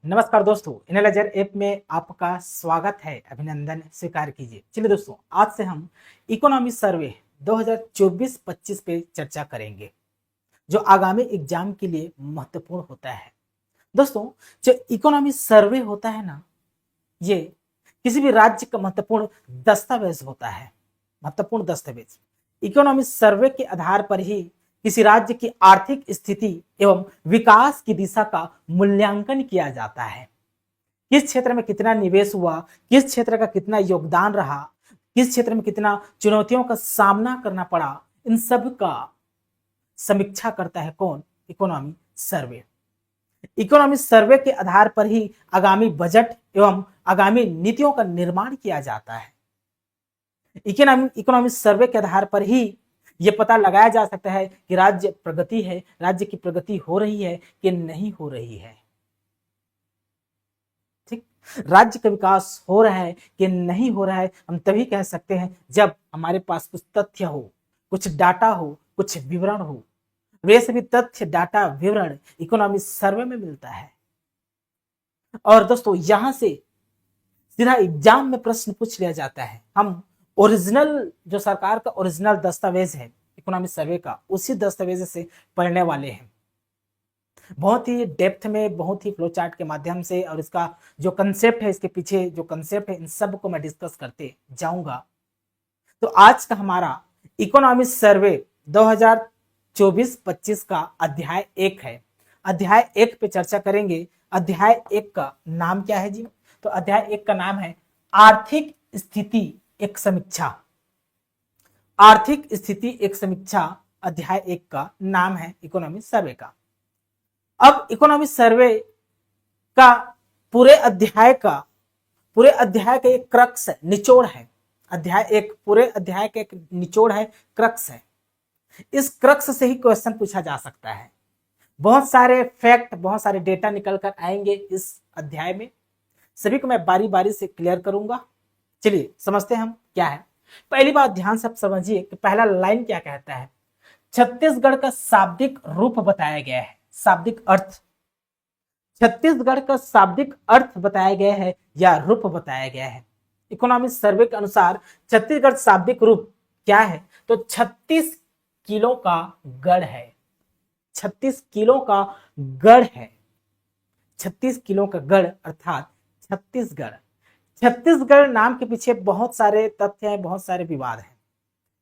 नमस्कार दोस्तों, analyser app में आपका स्वागत है। अभिनंदन स्वीकार कीजिए। चलिए दोस्तों, आज से हम इकोनॉमी सर्वे 2024-25 पे चर्चा करेंगे, जो आगामी एग्जाम के लिए महत्वपूर्ण होता है। दोस्तों, जो इकोनॉमी सर्वे होता है ना, ये किसी भी राज्य का महत्वपूर्ण दस्तावेज होता है। महत्वपूर्ण दस्तावेज इकोनॉमी सर्वे के आधार पर ही किसी राज्य की आर्थिक स्थिति एवं विकास की दिशा का मूल्यांकन किया जाता है। किस क्षेत्र में कितना निवेश हुआ, किस क्षेत्र का कितना योगदान रहा, किस क्षेत्र में कितना चुनौतियों का सामना करना पड़ा, इन सब का समीक्षा करता है कौन? इकोनॉमी सर्वे। इकोनॉमी सर्वे के आधार पर ही आगामी बजट एवं आगामी नीतियों का निर्माण किया जाता है। इकोनॉमी सर्वे के आधार पर ही यह पता लगाया जा सकता है कि राज्य प्रगति है, राज्य की प्रगति हो रही है कि नहीं हो रही है। ठीक, राज्य का विकास हो रहा है कि नहीं हो रहा है हम तभी कह सकते हैं जब हमारे पास कुछ तथ्य हो, कुछ डाटा हो, कुछ विवरण हो। वे सभी तथ्य, डाटा, विवरण इकोनॉमी सर्वे में मिलता है। और दोस्तों, यहां से सीधा एग्जाम में प्रश्न पूछ लिया जाता है। हम ओरिजिनल, जो सरकार का ओरिजिनल दस्तावेज है इकोनॉमी सर्वे का, उसी दस्तावेज से पढ़ने वाले हैं। बहुत ही डेप्थ में, बहुत ही फ्लो चार्ट के माध्यम से, और इसका जो कंसेप्ट है, इसके पीछे जो कंसेप्ट है, इन सब को मैं डिस्कस करते जाऊंगा। तो आज का हमारा इकोनॉमी सर्वे 2024-25 का अध्याय 1 है। अध्याय 1 पे चर्चा करेंगे। अध्याय 1 का नाम क्या है जी? तो अध्याय 1 का नाम है आर्थिक स्थिति एक समीक्षा। आर्थिक स्थिति एक समीक्षा अध्याय 1 का नाम है इकोनॉमी सर्वे का। अब इकोनॉमी सर्वे का पूरे अध्याय का एक क्रक्स है, निचोड़ है। अध्याय 1 पूरे अध्याय का एक निचोड़ है, क्रक्स है। इस क्रक्स से ही क्वेश्चन पूछा जा सकता है। बहुत सारे फैक्ट, बहुत सारे डेटा निकल कर आएंगे इस अध्याय में। सभी को मैं बारी बारी से क्लियर करूंगा। चलिए समझते हैं हम क्या है। पहली बात ध्यान से समझिए कि पहला लाइन क्या कहता है। छत्तीसगढ़ का शाब्दिक रूप बताया गया है, शाब्दिक अर्थ। छत्तीसगढ़ का शाब्दिक अर्थ बताया गया है या रूप बताया गया है। इकोनॉमिक सर्वे के अनुसार छत्तीसगढ़ शाब्दिक रूप क्या है? तो 36 किलो का गढ़ है। 36 किलो का गढ़ है। 36 किलो का गढ़ अर्थात छत्तीसगढ़। छत्तीसगढ़ नाम के पीछे बहुत सारे तथ्य हैं, बहुत सारे विवाद हैं।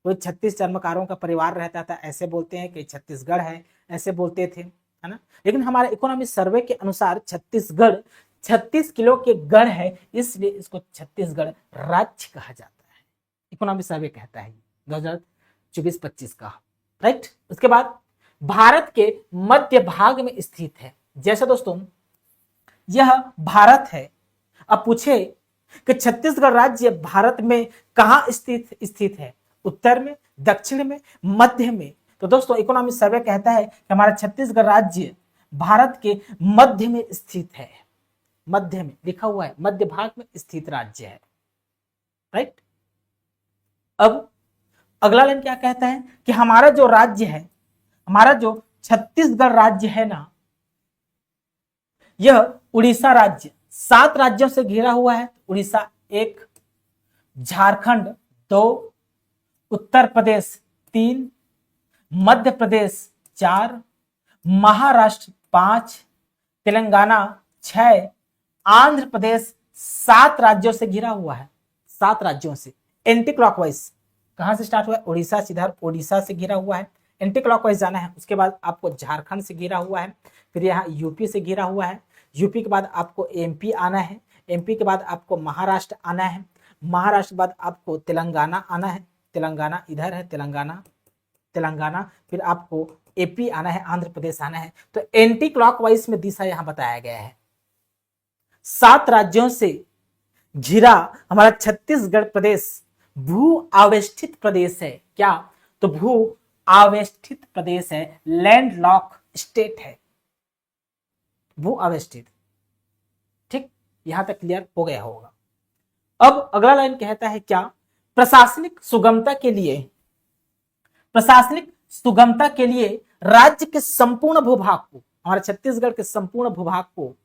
कोई 36 चर्मकारों का परिवार रहता था, ऐसे बोलते हैं कि छत्तीसगढ़ है, ऐसे बोलते थे, है ना। लेकिन हमारे इकोनॉमिक सर्वे के अनुसार छत्तीसगढ़ 36 किलो के गढ़ है, इसलिए इसको छत्तीसगढ़ राज्य कहा जाता है। इकोनॉमिक सर्वे कहता है 2024-25 का, राइट। उसके बाद भारत के मध्य भाग में स्थित है। जैसे दोस्तों यह भारत है, अब पूछे कि छत्तीसगढ़ राज्य भारत में कहां स्थित है? उत्तर में, दक्षिण में, मध्य में? तो दोस्तों इकोनॉमिक सर्वे कहता है कि हमारा छत्तीसगढ़ राज्य भारत के मध्य में स्थित है। मध्य में लिखा हुआ है, मध्य भाग में स्थित राज्य है, राइट। अब अगला लाइन क्या कहता है कि हमारा जो राज्य है, हमारा जो छत्तीसगढ़ राज्य है ना, यह उड़ीसा राज्य 7 राज्यों से घिरा हुआ है। उड़ीसा 1, झारखंड 2, उत्तर प्रदेश 3, मध्य प्रदेश 4, महाराष्ट्र 5, तेलंगाना 6, आंध्र प्रदेश 7 राज्यों से घिरा हुआ है। 7 राज्यों से एंटी क्लॉकवाइज कहां से स्टार्ट हुआ है? उड़ीसा से, इधर उड़ीसा से घिरा हुआ है, एंटी क्लॉकवाइज जाना है। उसके बाद आपको झारखंड से घिरा हुआ है, फिर यहाँ यूपी से घिरा हुआ है, यूपी के बाद आपको एमपी आना है, एमपी के बाद आपको महाराष्ट्र आना है, महाराष्ट्र के बाद आपको तेलंगाना आना है, तेलंगाना इधर है, तेलंगाना, फिर आपको एपी आना है, आंध्र प्रदेश आना है। तो एंटी क्लॉकवाइज में दिशा यहां बताया गया है। 7 राज्यों से घिरा हमारा छत्तीसगढ़ प्रदेश भू आवेष्टित प्रदेश है। क्या? तो भू आवेष्टित प्रदेश है, लैंडलॉक स्टेट है, भू आवेष्टित। ठीक, यहां तक क्लियर हो गया होगा। अब अगला लाइन कहता है क्या? प्रशासनिक सुगमता के लिए राज्य के संपूर्ण भूभाग को, हमारे छत्तीसगढ़ के संपूर्ण भूभाग को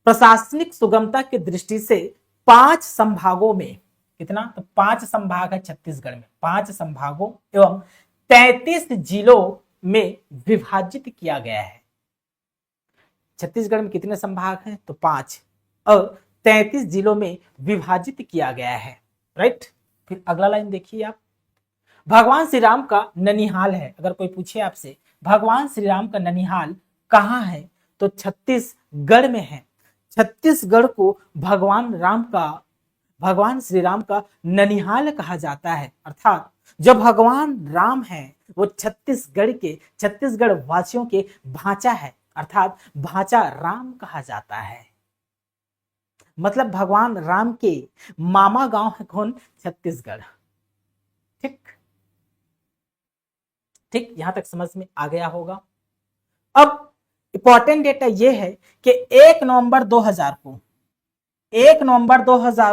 प्रशासनिक सुगमता की दृष्टि से 5 संभागों में, कितना, तो 5 संभाग है छत्तीसगढ़ में, 5 संभागों एवं 33 जिलों में विभाजित किया गया है। छत्तीसगढ़ में कितने संभाग हैं, तो 5, और 33 जिलों में विभाजित किया गया है। राइट। फिर अगला लाइन देखिए आप, भगवान श्री राम का ननिहाल है। अगर कोई पूछे आपसे भगवान श्री राम का ननिहाल कहाँ है, तो छत्तीसगढ़ में है। छत्तीसगढ़ को भगवान श्री राम का ननिहाल कहा जाता है। अर्थात जो भगवान राम है वो छत्तीसगढ़ वासियों के भांचा है, अर्थात भांचा राम कहा जाता है। मतलब भगवान राम के मामा गांव है कौन, छत्तीसगढ़। ठीक ठीक, यहां तक समझ में आ गया होगा। अब इंपॉर्टेंट डेटा यह है कि 1 नवंबर 2000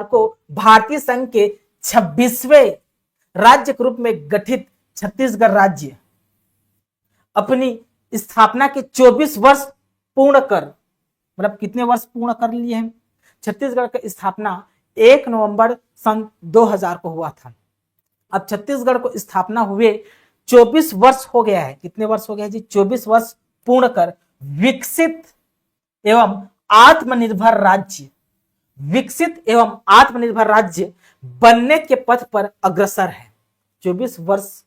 को भारतीय संघ के 26वें राज्य के रूप में गठित छत्तीसगढ़ राज्य अपनी स्थापना के 24 वर्ष पूर्ण कर, मतलब कितने वर्ष पूर्ण कर लिए हैं। छत्तीसगढ़ की स्थापना 1 नवंबर सन 2000 को हुआ था। अब छत्तीसगढ़ को स्थापना हुए 24 वर्ष हो गया है। कितने वर्ष हो गया है जी, 24 वर्ष पूर्ण कर विकसित एवं आत्मनिर्भर राज्य बनने के पथ पर अग्रसर है। 24 वर्ष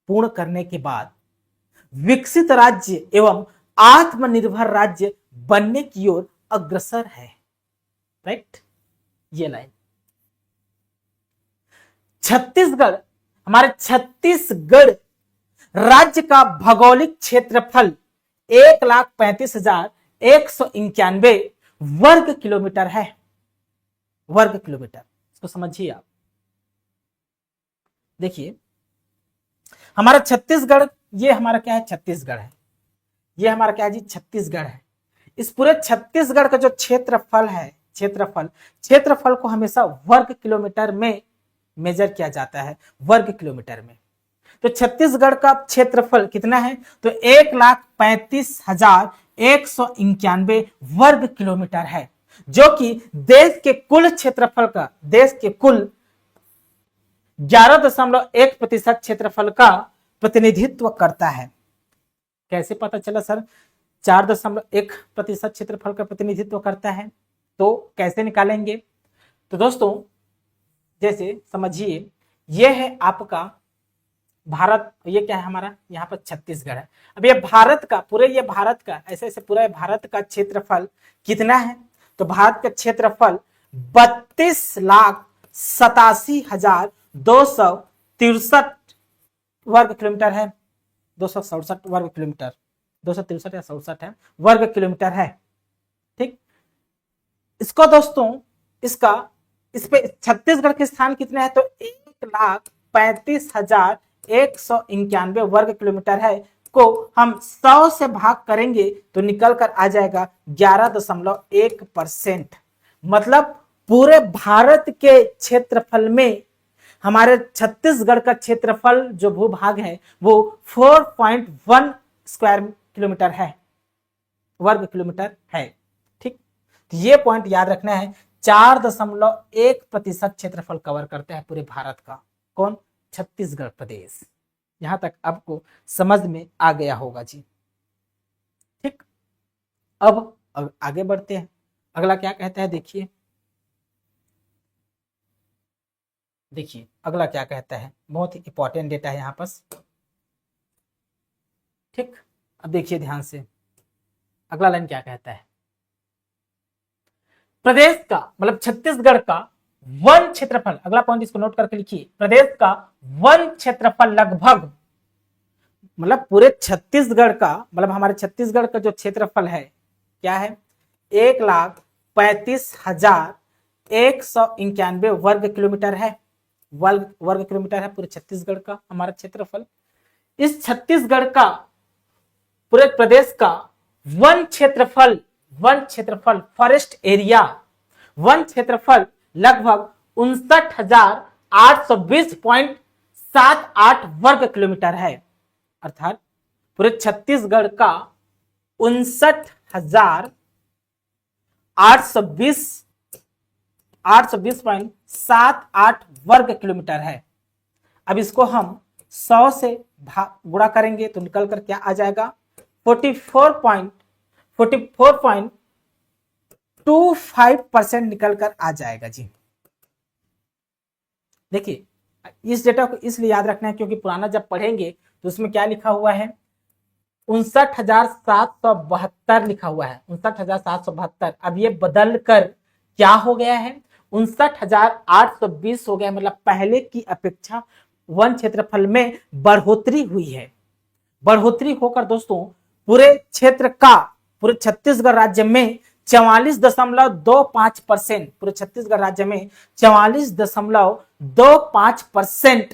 पूर्ण करने के बाद विकसित राज्य एवं आत्मनिर्भर राज्य बनने की ओर अग्रसर है। राइट, ये लाइन। हमारे छत्तीसगढ़ राज्य का भौगोलिक क्षेत्रफल 1,35,191 वर्ग किलोमीटर है। वर्ग किलोमीटर, इसको समझिए आप। देखिए हमारा छत्तीसगढ़, ये हमारा क्या है, छत्तीसगढ़ है। ये हमारा क्या है जी, छत्तीसगढ़ है। इस पूरे छत्तीसगढ़ का जो क्षेत्रफल है, क्षेत्रफल को हमेशा वर्ग किलोमीटर में मेजर किया जाता है, वर्ग किलोमीटर में। तो छत्तीसगढ़ का क्षेत्रफल कितना है, तो 1,35,191 वर्ग किलोमीटर है, जो कि देश के कुल क्षेत्रफल का, देश के कुल 11.1% क्षेत्रफल का प्रतिनिधित्व करता है। कैसे पता चला सर 4.1% क्षेत्रफल का प्रतिनिधित्व करता है, तो कैसे निकालेंगे। तो दोस्तों जैसे समझिए, यह है आपका भारत, ये क्या है हमारा, यहाँ पर छत्तीसगढ़ है। अब ये भारत का ऐसे पूरा भारत का क्षेत्रफल कितना है, तो भारत का क्षेत्रफल 32,87,263 वर्ग किलोमीटर है। 267 वर्ग किलोमीटर, 263 या 67 है, वर्ग किलोमीटर है। ठीक, इसको दोस्तों इस पे छत्तीसगढ़ के स्थान कितने हैं, तो 1,35,191 वर्ग किलोमीटर है, को हम 100 से भाग करेंगे तो निकल कर आ जाएगा 11.1%। मतलब पूरे भारत के क्षेत्रफल में हमारे छत्तीसगढ़ का क्षेत्रफल जो भूभाग है वो 4.1 स्क्वायर किलोमीटर है, वर्ग किलोमीटर है। ठीक, तो ये पॉइंट याद रखना है। 4.1% क्षेत्रफल कवर करते हैं पूरे भारत का, कौन, छत्तीसगढ़ प्रदेश। यहां तक आपको समझ में आ गया होगा जी। ठीक, अब आगे बढ़ते हैं। अगला क्या कहता है, देखिए अगला क्या कहता है, बहुत ही इंपॉर्टेंट डेटा है यहां पर। ठीक, अब देखिए ध्यान से, अगला लाइन क्या कहता है, प्रदेश का मतलब छत्तीसगढ़ का वन क्षेत्रफल, अगला पॉइंट इसको नोट करके लिखिए, प्रदेश का वन क्षेत्रफल लगभग, मतलब पूरे छत्तीसगढ़ का, मतलब हमारे छत्तीसगढ़ का जो क्षेत्रफल है क्या है, 1,35,191 वर्ग किलोमीटर है, वर्ग किलोमीटर है पूरे छत्तीसगढ़ का हमारा क्षेत्रफल। इस छत्तीसगढ़ का पूरे प्रदेश का वन क्षेत्रफल फॉरेस्ट एरिया, वन क्षेत्रफल लगभग 59,820.78 वर्ग किलोमीटर है। अर्थात पूरे छत्तीसगढ़ का 59,000 820.78 वर्ग किलोमीटर है। अब इसको हम 100 से गुणा करेंगे तो निकल कर क्या आ जाएगा, 44.25% निकल कर आ जाएगा जी। देखिए इस डेटा को इसलिए याद रखना है क्योंकि पुराना जब पढ़ेंगे तो उसमें क्या लिखा हुआ है, 59,772 लिखा हुआ है, 59,772। अब ये बदल कर क्या हो गया है, 59,820 हो गया। मतलब पहले की अपेक्षा वन क्षेत्रफल में बढ़ोतरी हुई है। बढ़ोतरी होकर दोस्तों पूरे क्षेत्र का, पूरे छत्तीसगढ़ राज्य में 44.25%, पूरे छत्तीसगढ़ राज्य में 44.25%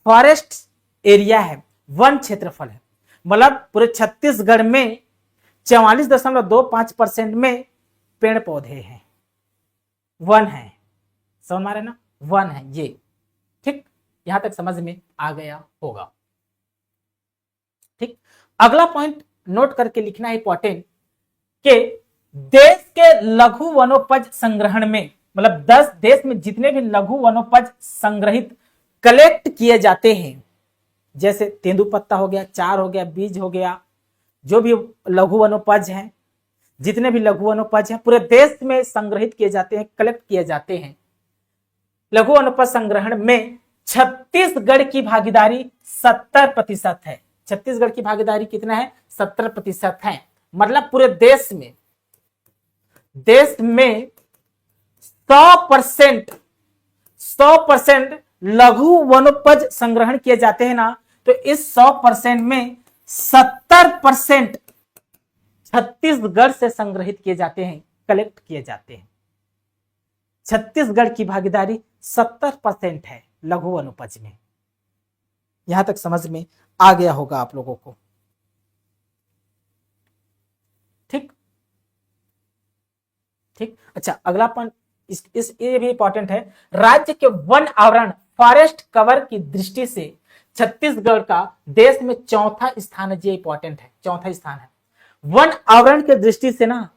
फॉरेस्ट एरिया है, वन क्षेत्रफल है। मतलब पूरे छत्तीसगढ़ में 44.25% में पेड़ पौधे हैं, वन है। समझ में आ रहा है ना, वन है ये। ठीक, यहां तक समझ में आ गया होगा। ठीक, अगला पॉइंट नोट करके लिखना है इंपॉर्टेंट, कि देश के लघु वनोपज संग्रहण में, मतलब 10 देश में जितने भी लघु वनोपज संग्रहित कलेक्ट किए जाते हैं, जैसे तेंदुपत्ता हो गया, चार हो गया, बीज हो गया, जो भी लघु वनोपज हैं, जितने भी लघु वनोपज हैं पूरे देश में संग्रहित किए जाते हैं, कलेक्ट किए जाते हैं। लघु वनोपज संग्रहण में छत्तीसगढ़ की भागीदारी 70% है। छत्तीसगढ़ की भागीदारी कितना है, 70% है। मतलब पूरे देश में 100% लघु वनोपज संग्रहण किए जाते हैं ना, तो इस 100% में 70% छत्तीसगढ़ से संग्रहित किए जाते हैं, कलेक्ट किए जाते हैं। छत्तीसगढ़ की भागीदारी 70% है लघु वनोपज में। यहां तक समझ में आ गया होगा आप लोगों को। ठीक ठीक, अच्छा अगला पॉइंट ये भी इंपॉर्टेंट है। राज्य के वन आवरण, फॉरेस्ट कवर की दृष्टि से छत्तीसगढ़ का देश में चौथा स्थान है। ये इंपॉर्टेंट है, चौथा स्थान है। वन आवरण की दृष्टि से ना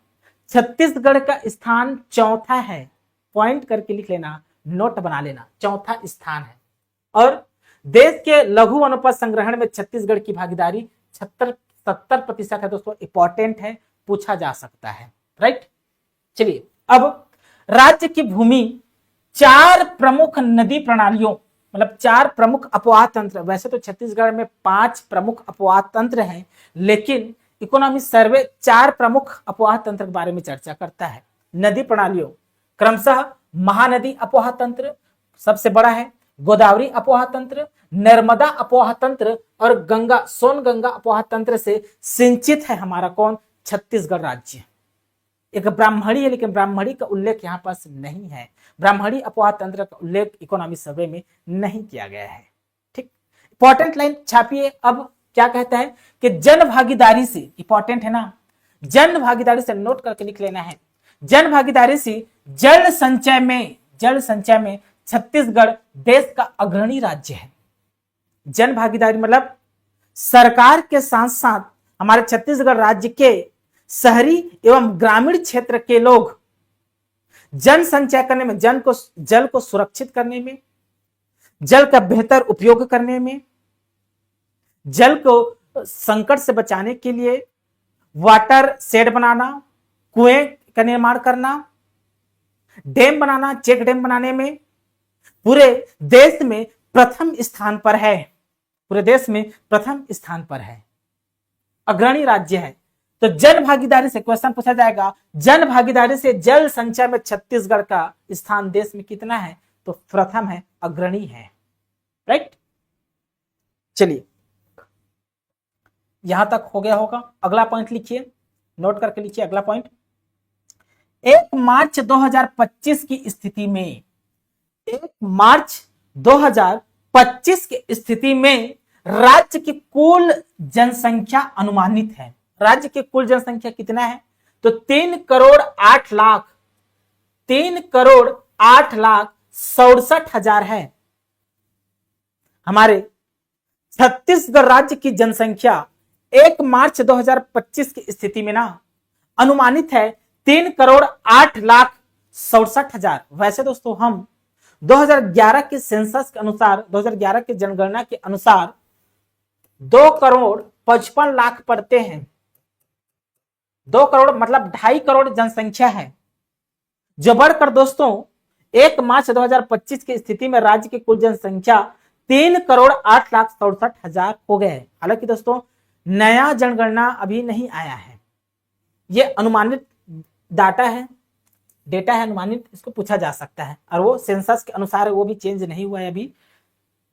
छत्तीसगढ़ का स्थान चौथा है। पॉइंट करके लिख लेना, नोट बना लेना, चौथा स्थान है। और देश के लघु वनोपज संग्रहण में छत्तीसगढ़ की भागीदारी 70% है। दोस्तों इंपॉर्टेंट है, पूछा जा सकता है। राइट, चलिए अब राज्य की भूमि 4 प्रमुख नदी प्रणालियों, मतलब 4 प्रमुख अपवाह तंत्र, वैसे तो छत्तीसगढ़ में 5 प्रमुख अपवाह तंत्र हैं, लेकिन इकोनॉमिक सर्वे 4 प्रमुख अपवाह तंत्र के बारे में चर्चा करता है। नदी प्रणालियों क्रमशः महानदी अपवाह तंत्र सबसे बड़ा है, गोदावरी अपवाह तंत्र, नर्मदा अपवाह तंत्र और गंगा, सोन गंगा अपवाह तंत्र से सिंचित है हमारा कौन, छत्तीसगढ़ राज्य। एक ब्राह्मणी है, लेकिन ब्राह्मणी का उल्लेख यहाँ पास नहीं है। ब्राह्मणी अपवाह तंत्र का उल्लेख इकोनॉमिक सर्वे में नहीं किया गया है। ठीक, इंपॉर्टेंट लाइन छापिए। अब क्या कहता है कि जन भागीदारी से, इंपॉर्टेंट है ना, जन भागीदारी से नोट करके लिख लेना है। जन भागीदारी से जल संचय में छत्तीसगढ़ देश का अग्रणी राज्य है। जन भागीदारी मतलब सरकार के साथ साथ हमारे छत्तीसगढ़ राज्य के शहरी एवं ग्रामीण क्षेत्र के लोग जन संचय करने में, जल को सुरक्षित करने में, जल का बेहतर उपयोग करने में, जल को संकट से बचाने के लिए वाटर शेड बनाना, कुएं का निर्माण करना, डैम बनाना, चेक डैम बनाने में पूरे देश में प्रथम स्थान पर है। पूरे देश में प्रथम स्थान पर है, अग्रणी राज्य है। तो जन भागीदारी से क्वेश्चन पूछा जाएगा, जन भागीदारी से जल संचय में छत्तीसगढ़ का स्थान देश में कितना है, तो प्रथम है, अग्रणी है। राइट, चलिए यहां तक हो गया होगा। अगला पॉइंट लिखिए, नोट करके लिखिए अगला पॉइंट। 1 मार्च 2025 की स्थिति में, 1 मार्च 2025 की स्थिति में राज्य की कुल जनसंख्या अनुमानित है। राज्य की कुल जनसंख्या कितना है, तो 3,08,67,000 है। हमारे छत्तीसगढ़ राज्य की जनसंख्या 1 मार्च 2025 की स्थिति में ना अनुमानित है 3,08,67,000। वैसे दोस्तों हम 2011 के सेंसस के अनुसार, 2011 के जनगणना के अनुसार 2,55,00,000 पड़ते हैं। 2 करोड़ मतलब 2.5 करोड़ जनसंख्या है, जो बढ़कर दोस्तों 1 मार्च 2025 की स्थिति में राज्य की कुल जनसंख्या 3,08,67,000 हो गए हैं। हालांकि दोस्तों नया जनगणना अभी नहीं आया है, ये अनुमानित डाटा है, डेटा है अनुमानित, इसको पूछा जा सकता है और वो सेंसस के अनुसार है, वो भी चेंज नहीं हुआ है। अभी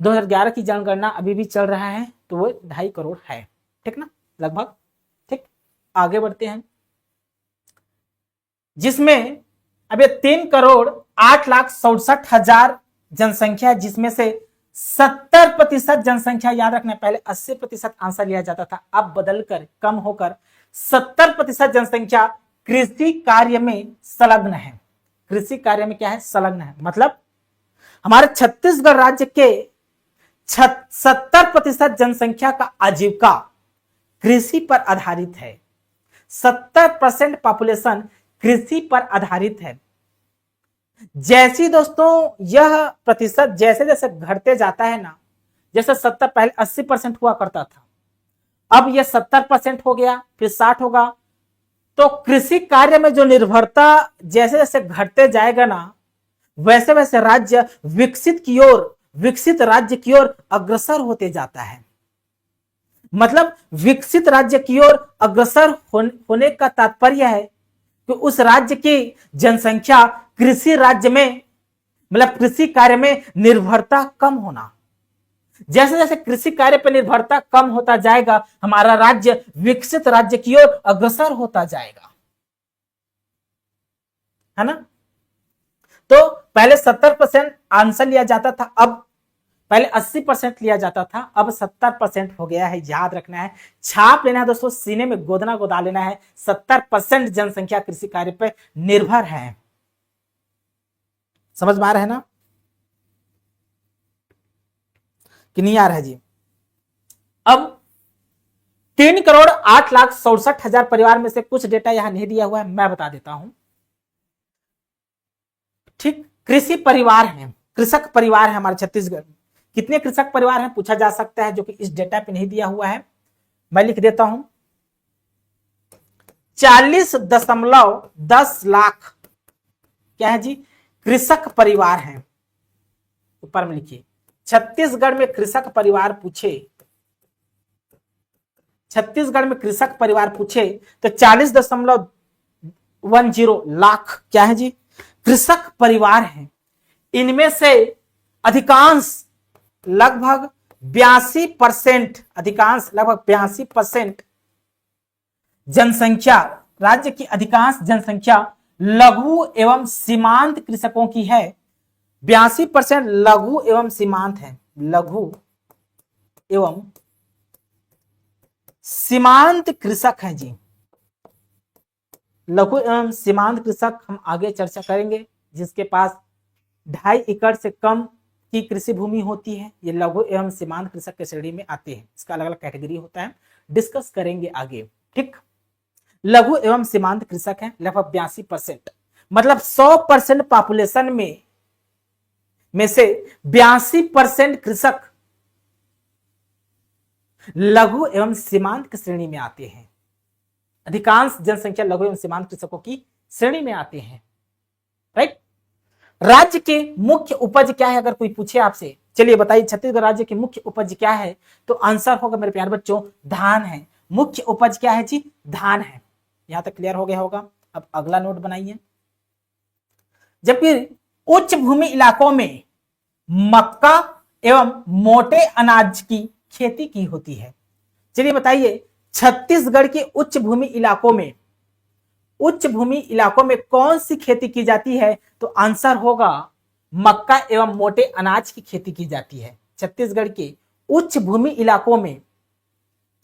2011 की जनगणना अभी भी चल रहा है, तो वो 2.5 करोड़ है, ठीक ना, लगभग। ठीक, आगे बढ़ते हैं, जिसमें अब ये 3,08,67,000 जनसंख्या, जिसमें से 70% जनसंख्या, याद रखना पहले 80% आंसर लिया जाता था, अब बदलकर कम होकर 70% जनसंख्या कृषि कार्य में संलग्न है। कृषि कार्य में क्या है, संलग्न है, मतलब हमारे छत्तीसगढ़ राज्य के 70% जनसंख्या का आजीविका कृषि पर आधारित है। 70% पॉपुलेशन कृषि पर आधारित है। जैसी दोस्तों यह प्रतिशत जैसे जैसे घटते जाता है ना, जैसे 70 पहले 80% हुआ करता था, अब यह 70% हो गया, फिर 60 होगा, तो कृषि कार्य में जो निर्भरता जैसे जैसे घटते जाएगा ना, वैसे वैसे राज्य विकसित राज्य की ओर अग्रसर होते जाता है। मतलब विकसित राज्य की ओर अग्रसर होने का तात्पर्य है कि उस राज्य की जनसंख्या कृषि राज्य में, मतलब कृषि कार्य में निर्भरता कम होना। जैसे जैसे कृषि कार्य पर निर्भरता कम होता जाएगा, हमारा राज्य विकसित राज्य की ओर अग्रसर होता जाएगा, है ना। तो पहले 70% आंसर लिया जाता था, अब पहले 80% लिया जाता था, अब 70% हो गया है। याद रखना है, छाप लेना है दोस्तों, सीने में गोदना गोदा लेना है। 70% जनसंख्या कृषि कार्य पर निर्भर है। समझ में आ रहा है ना कि नहीं आ रहा है जी। अब 3,08,67,000 परिवार में से कुछ डेटा यहां नहीं दिया हुआ है, मैं बता देता हूं। ठीक, कृषि परिवार है, कृषक परिवार है हमारे छत्तीसगढ़। कितने कृषक परिवार हैं पूछा जा सकता है, जो कि इस डेटा पे नहीं दिया हुआ है, मैं लिख देता हूं। 40.10 लाख क्या है जी, कृषक परिवार हैं। ऊपर में लिखिए, छत्तीसगढ़ में कृषक परिवार पूछे, छत्तीसगढ़ में कृषक परिवार पूछे तो 40.10 लाख क्या है जी, कृषक परिवार हैं। इनमें से अधिकांश लगभग 82%, अधिकांश लगभग 82% जनसंख्या, राज्य की अधिकांश जनसंख्या लघु एवं सीमांत कृषकों की है। 82% लघु एवं सीमांत है, लघु एवं सीमांत कृषक हैं जी। लघु एवं सीमांत कृषक हम आगे चर्चा करेंगे, जिसके पास 2.5 एकड़ से कम की कृषि भूमि होती है, ये लघु एवं सीमांत कृषक की श्रेणी में आते हैं। इसका अलग अलग कैटेगरी होता है, डिस्कस करेंगे आगे। ठीक, लघु एवं सीमांत कृषक हैं लगभग 82%, मतलब 100% पॉपुलेशन में से 82% कृषक लघु एवं सीमांत की श्रेणी में आते हैं। अधिकांश जनसंख्या लघु एवं सीमांत कृषकों की श्रेणी में आते हैं। राइट, राज्य के मुख्य उपज क्या है, अगर कोई पूछे आपसे, चलिए बताइए छत्तीसगढ़ राज्य की मुख्य उपज क्या है, तो आंसर होगा मेरे प्यारे बच्चों, धान है। मुख्य उपज क्या है जी, धान है। यहां तक क्लियर हो गया होगा। अब अगला नोट बनाइए, जबकि उच्च भूमि इलाकों में मक्का एवं मोटे अनाज की खेती की होती है। चलिए बताइए, छत्तीसगढ़ के उच्च भूमि इलाकों में कौन सी खेती की जाती है, तो आंसर होगा मक्का एवं मोटे अनाज की खेती की जाती है। छत्तीसगढ़ के उच्च भूमि इलाकों में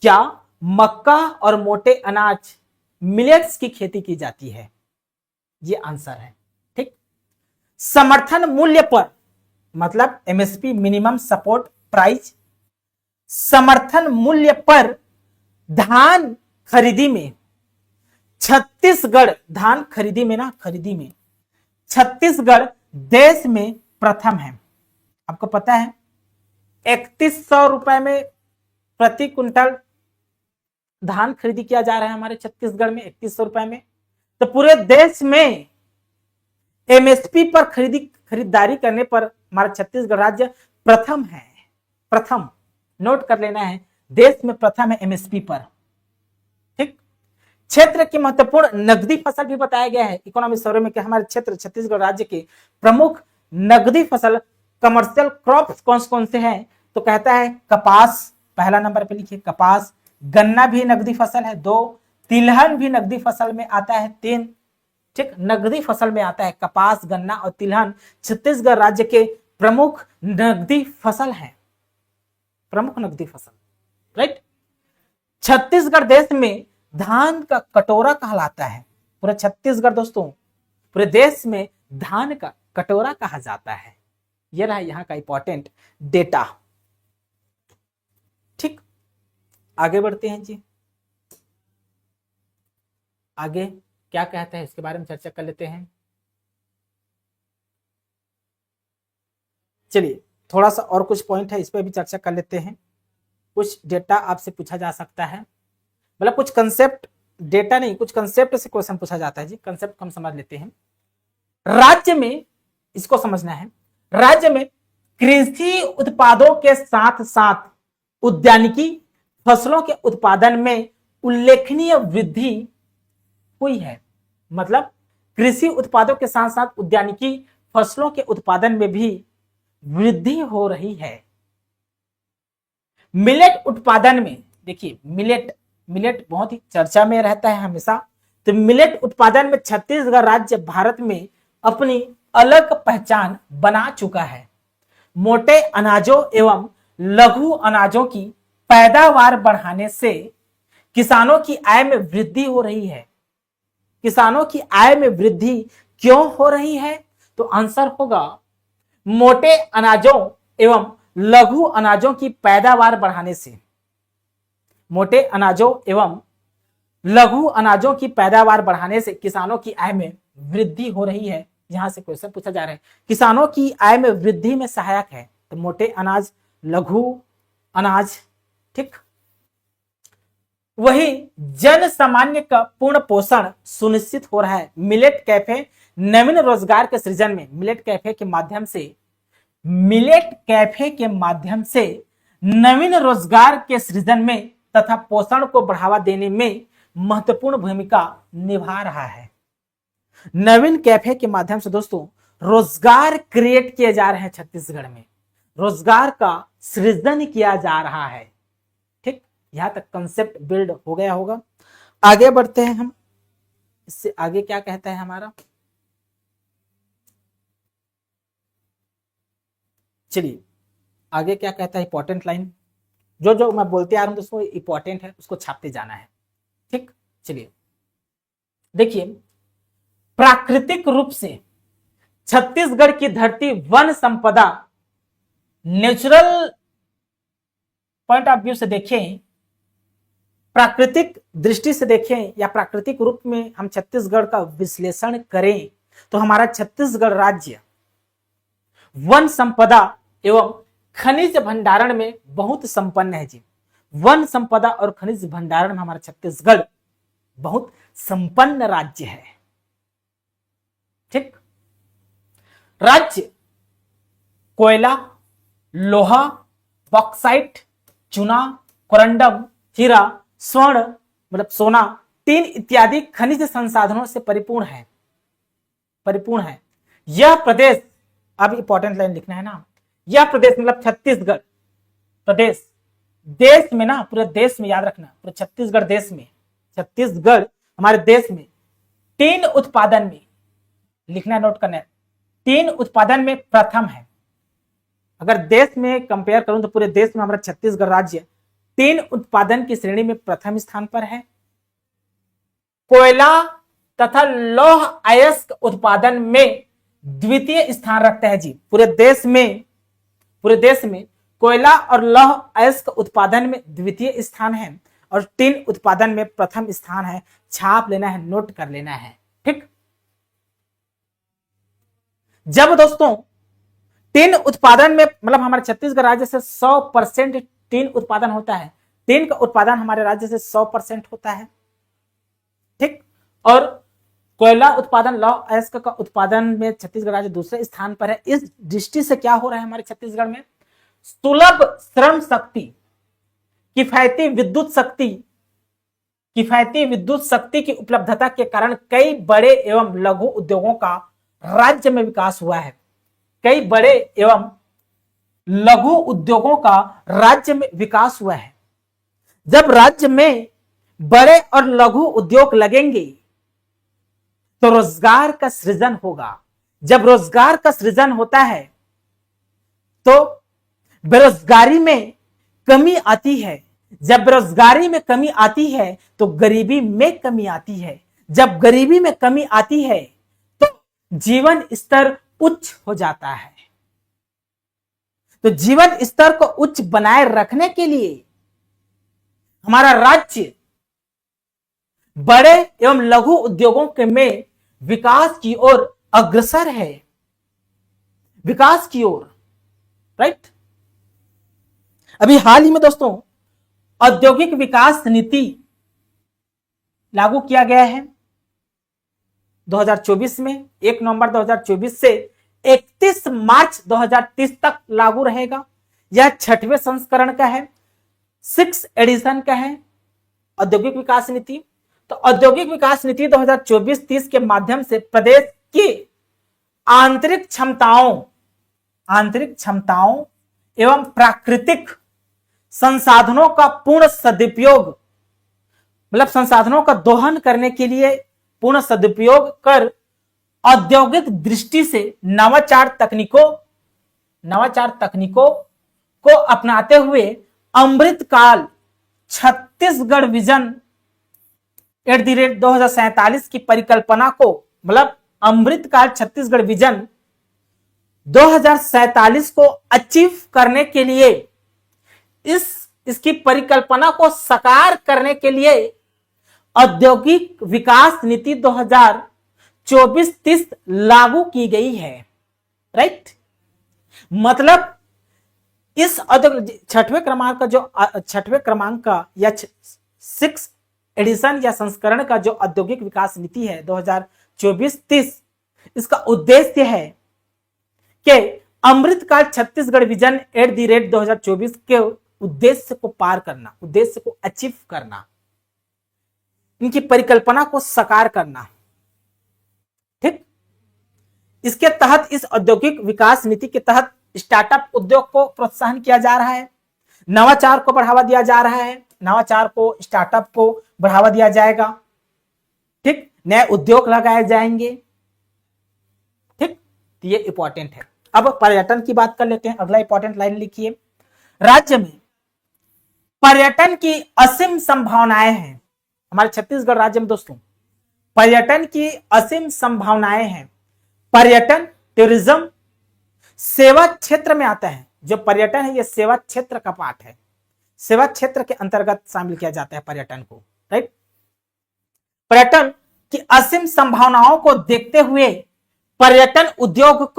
क्या मक्का और मोटे अनाज, मिलेट्स की खेती की जाती है, ये आंसर है। ठीक, समर्थन मूल्य पर, मतलब एमएसपी, मिनिमम सपोर्ट प्राइस, समर्थन मूल्य पर धान खरीदी में छत्तीसगढ़ धान खरीदी में ना, खरीदी में छत्तीसगढ़ देश में प्रथम है। आपको पता है 3100 रुपए में प्रति कुंटल धान खरीदी किया जा रहा है हमारे छत्तीसगढ़ में, 3100 रुपए में। तो पूरे देश में एमएसपी पर खरीदारी करने पर हमारा छत्तीसगढ़ राज्य प्रथम है। प्रथम नोट कर लेना है, देश में प्रथम है एमएसपी पर। ठीक, क्षेत्र की महत्वपूर्ण नकदी फसल भी बताया गया है इकोनॉमिक सर्वे में कि हमारे क्षेत्र छत्तीसगढ़ राज्य के प्रमुख नकदी फसल कमर्शियल क्रॉप्स कौन कौन से हैं। तो कहता है कपास, पहला नंबर पे लिखिए कपास। गन्ना भी नकदी फसल है 2, तिलहन भी नकदी फसल में आता है 3। ठीक, नकदी फसल में आता है कपास, गन्ना और तिलहन छत्तीसगढ़ राज्य के प्रमुख नकदी फसल है, प्रमुख नकदी फसल। राइट, छत्तीसगढ़ देश में धान का कटोरा कहलाता है। पूरे छत्तीसगढ़ दोस्तों, पूरे देश में धान का कटोरा कहा जाता है। यह रहा यहां का इंपॉर्टेंट डेटा। ठीक, आगे बढ़ते हैं जी। आगे क्या कहते हैं इसके बारे में चर्चा कर लेते हैं। चलिए थोड़ा सा और कुछ पॉइंट है, इस पर भी चर्चा कर लेते हैं। कुछ डेटा आपसे पूछा जा सकता है, मतलब कुछ कंसेप्ट, डेटा नहीं, कुछ कंसेप्ट से क्वेश्चन पूछा जाता है जी। कंसेप्ट हम समझ लेते हैं। राज्य में, इसको समझना है, राज्य में कृषि उत्पादों के साथ साथ उद्यानिकी फसलों के उत्पादन में उल्लेखनीय वृद्धि हुई है। मतलब कृषि उत्पादों के साथ साथ उद्यानिकी फसलों के उत्पादन में भी वृद्धि हो रही है। मिलेट उत्पादन में देखिए, मिलेट बहुत ही चर्चा में रहता है हमेशा। तो मिलेट उत्पादन में छत्तीसगढ़ राज्य भारत में अपनी अलग पहचान बना चुका है। मोटे अनाजों एवं लघु अनाजों की पैदावार बढ़ाने से किसानों की आय में वृद्धि हो रही है। किसानों की आय में वृद्धि क्यों हो रही है? तो आंसर होगा मोटे अनाजों एवं लघु अनाजों की पैदावार बढ़ाने से। मोटे अनाजों एवं लघु अनाजों की पैदावार बढ़ाने से किसानों की आय में वृद्धि हो रही है। यहां से क्वेश्चन पूछा जा रहा है, किसानों की आय में वृद्धि में सहायक है। तो मोटे अनाज, लघु अनाज। ठीक, वही जन सामान्य का पूर्ण पोषण सुनिश्चित हो रहा है। मिलेट कैफे नवीन रोजगार के सृजन में, मिलेट कैफे के माध्यम से नवीन रोजगार के सृजन में तथा पोषण को बढ़ावा देने में महत्वपूर्ण भूमिका निभा रहा है। नवीन कैफे के माध्यम से दोस्तों रोजगार क्रिएट किए जा रहे हैं। छत्तीसगढ़ में रोजगार का सृजन किया जा रहा है। ठीक, यहां तक कंसेप्ट बिल्ड हो गया होगा। आगे बढ़ते हैं हम, इससे आगे क्या कहता है हमारा। चलिए आगे क्या कहता है, इंपॉर्टेंट लाइन जो मैं बोलते आ रहा हूं दोस्तों इंपॉर्टेंट है, उसको छापते जाना है। ठीक, चलिए देखिए, प्राकृतिक रूप से छत्तीसगढ़ की धरती वन संपदा, नेचुरल पॉइंट ऑफ व्यू से देखें, प्राकृतिक दृष्टि से देखें या प्राकृतिक रूप में हम छत्तीसगढ़ का विश्लेषण करें तो हमारा छत्तीसगढ़ राज्य वन संपदा एवं खनिज भंडारण में बहुत संपन्न है जी। वन संपदा और खनिज भंडारण में हमारा छत्तीसगढ़ बहुत संपन्न राज्य है। ठीक, राज्य कोयला, लोहा, बॉक्साइट, चूना, कोरंडम, हीरा, स्वर्ण मतलब सोना, टीन इत्यादि खनिज संसाधनों से परिपूर्ण है। यह प्रदेश, अब इंपॉर्टेंट लाइन लिखना है ना, यह प्रदेश मतलब छत्तीसगढ़ प्रदेश, देश में ना, पूरे देश में याद रखना, पूरे छत्तीसगढ़ देश में, छत्तीसगढ़ हमारे देश में टीन उत्पादन में, लिखना नोट करना है, टीन उत्पादन में प्रथम है। अगर देश में कंपेयर करूं तो पूरे देश में हमारा छत्तीसगढ़ राज्य टीन उत्पादन की श्रेणी में प्रथम स्थान पर है। कोयला तथा लौह अयस्क उत्पादन में द्वितीय स्थान रखता है जी। पूरे देश में कोयला और लौह अयस्क उत्पादन में द्वितीय स्थान है और टिन उत्पादन में प्रथम स्थान है। छाप लेना है, नोट कर लेना है। ठीक, जब दोस्तों टिन उत्पादन में मतलब हमारे छत्तीसगढ़ राज्य से 100% टिन उत्पादन होता है। टिन का उत्पादन हमारे राज्य से 100% होता है। ठीक, और कोयला उत्पादन, लौह अयस्क का उत्पादन में छत्तीसगढ़ राज्य दूसरे स्थान पर है। इस दृष्टि से क्या हो रहा है हमारे छत्तीसगढ़ में, सुलभ श्रम शक्ति, किफायती विद्युत शक्ति की उपलब्धता के कारण कई बड़े एवं लघु उद्योगों का राज्य में विकास हुआ है। कई बड़े एवं लघु उद्योगों का राज्य में विकास हुआ है। जब राज्य में बड़े और लघु उद्योग लगेंगे तो रोजगार का सृजन होगा। जब रोजगार का सृजन होता है तो बेरोजगारी में कमी आती है। जब बेरोजगारी में कमी आती है तो गरीबी में कमी आती है। जब गरीबी में कमी आती है तो जीवन स्तर उच्च हो जाता है। तो जीवन स्तर को उच्च बनाए रखने के लिए हमारा राज्य बड़े एवं लघु उद्योगों के में विकास की ओर अग्रसर है, विकास की ओर। राइट, अभी हाल ही में दोस्तों औद्योगिक विकास नीति लागू किया गया है 2024 में। 1 नवंबर 2024 से 31 मार्च 2030 तक लागू रहेगा। यह 6वें संस्करण का है, 6th एडिशन का है औद्योगिक विकास नीति। तो औद्योगिक विकास नीति 2024-30 के माध्यम से प्रदेश की आंतरिक क्षमताओं एवं प्राकृतिक संसाधनों का पूर्ण सदुपयोग, मतलब संसाधनों का दोहन करने के लिए पूर्ण सदुपयोग कर औद्योगिक दृष्टि से नवाचार तकनीकों को अपनाते हुए अमृतकाल छत्तीसगढ़ विजन @2047 की परिकल्पना को, मतलब अमृतकाल छत्तीसगढ़ विजन 2047 को अचीव करने के लिए, इसकी परिकल्पना को साकार करने के लिए औद्योगिक विकास नीति 2024-30 लागू की गई है। राइट, मतलब इस 6वें क्रमांक का या 6 एडिशन या संस्करण का जो औद्योगिक विकास नीति है 2024-30, इसका उद्देश्य है कि अमृतकाल छत्तीसगढ़ विजन @2024 के उद्देश्य को पार करना, उद्देश्य को अचीव करना, इनकी परिकल्पना को साकार करना। ठीक, इसके तहत, इस औद्योगिक विकास नीति के तहत स्टार्टअप उद्योग को प्रोत्साहन किया जा रहा है, नवाचार को बढ़ावा दिया जा रहा है, नवाचार को, स्टार्टअप को बढ़ावा दिया जाएगा। ठीक, नए उद्योग लगाए जाएंगे। ठीक, तो ये इंपॉर्टेंट है। अब पर्यटन की बात कर लेते हैं। अगला इंपॉर्टेंट लाइन लिखिए, राज्य में पर्यटन की असीम संभावनाएं हैं। हमारे छत्तीसगढ़ राज्य में दोस्तों पर्यटन की असीम संभावनाएं हैं। पर्यटन, टूरिज्म सेवा क्षेत्र में आता है। जो पर्यटन है ये सेवा क्षेत्र का पार्ट है, सेवा क्षेत्र के अंतर्गत शामिल किया जाता है पर्यटन को। राइट, पर्यटन की असीम संभावनाओं को देखते हुए पर्यटन उद्योग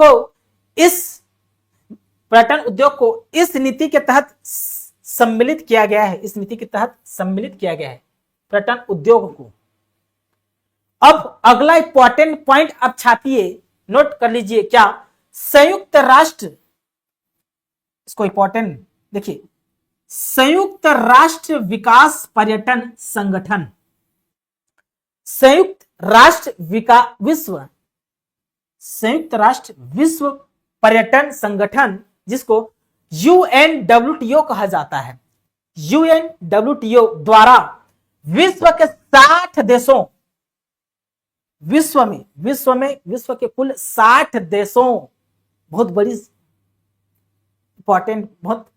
को इस नीति के तहत सम्मिलित किया गया है। इस नीति के तहत सम्मिलित किया गया है पर्यटन उद्योग को। अब अगला इंपॉर्टेंट पॉइंट आप छापिए, नोट कर लीजिए। क्या? संयुक्त राष्ट्र, इसको इंपॉर्टेंट देखिए, संयुक्त राष्ट्र विकास पर्यटन संगठन, संयुक्त राष्ट्र विश्व पर्यटन संगठन, जिसको UNWTO कहा जाता है। UNWTO द्वारा विश्व के 60 देशों, विश्व के कुल 60 देशों, बहुत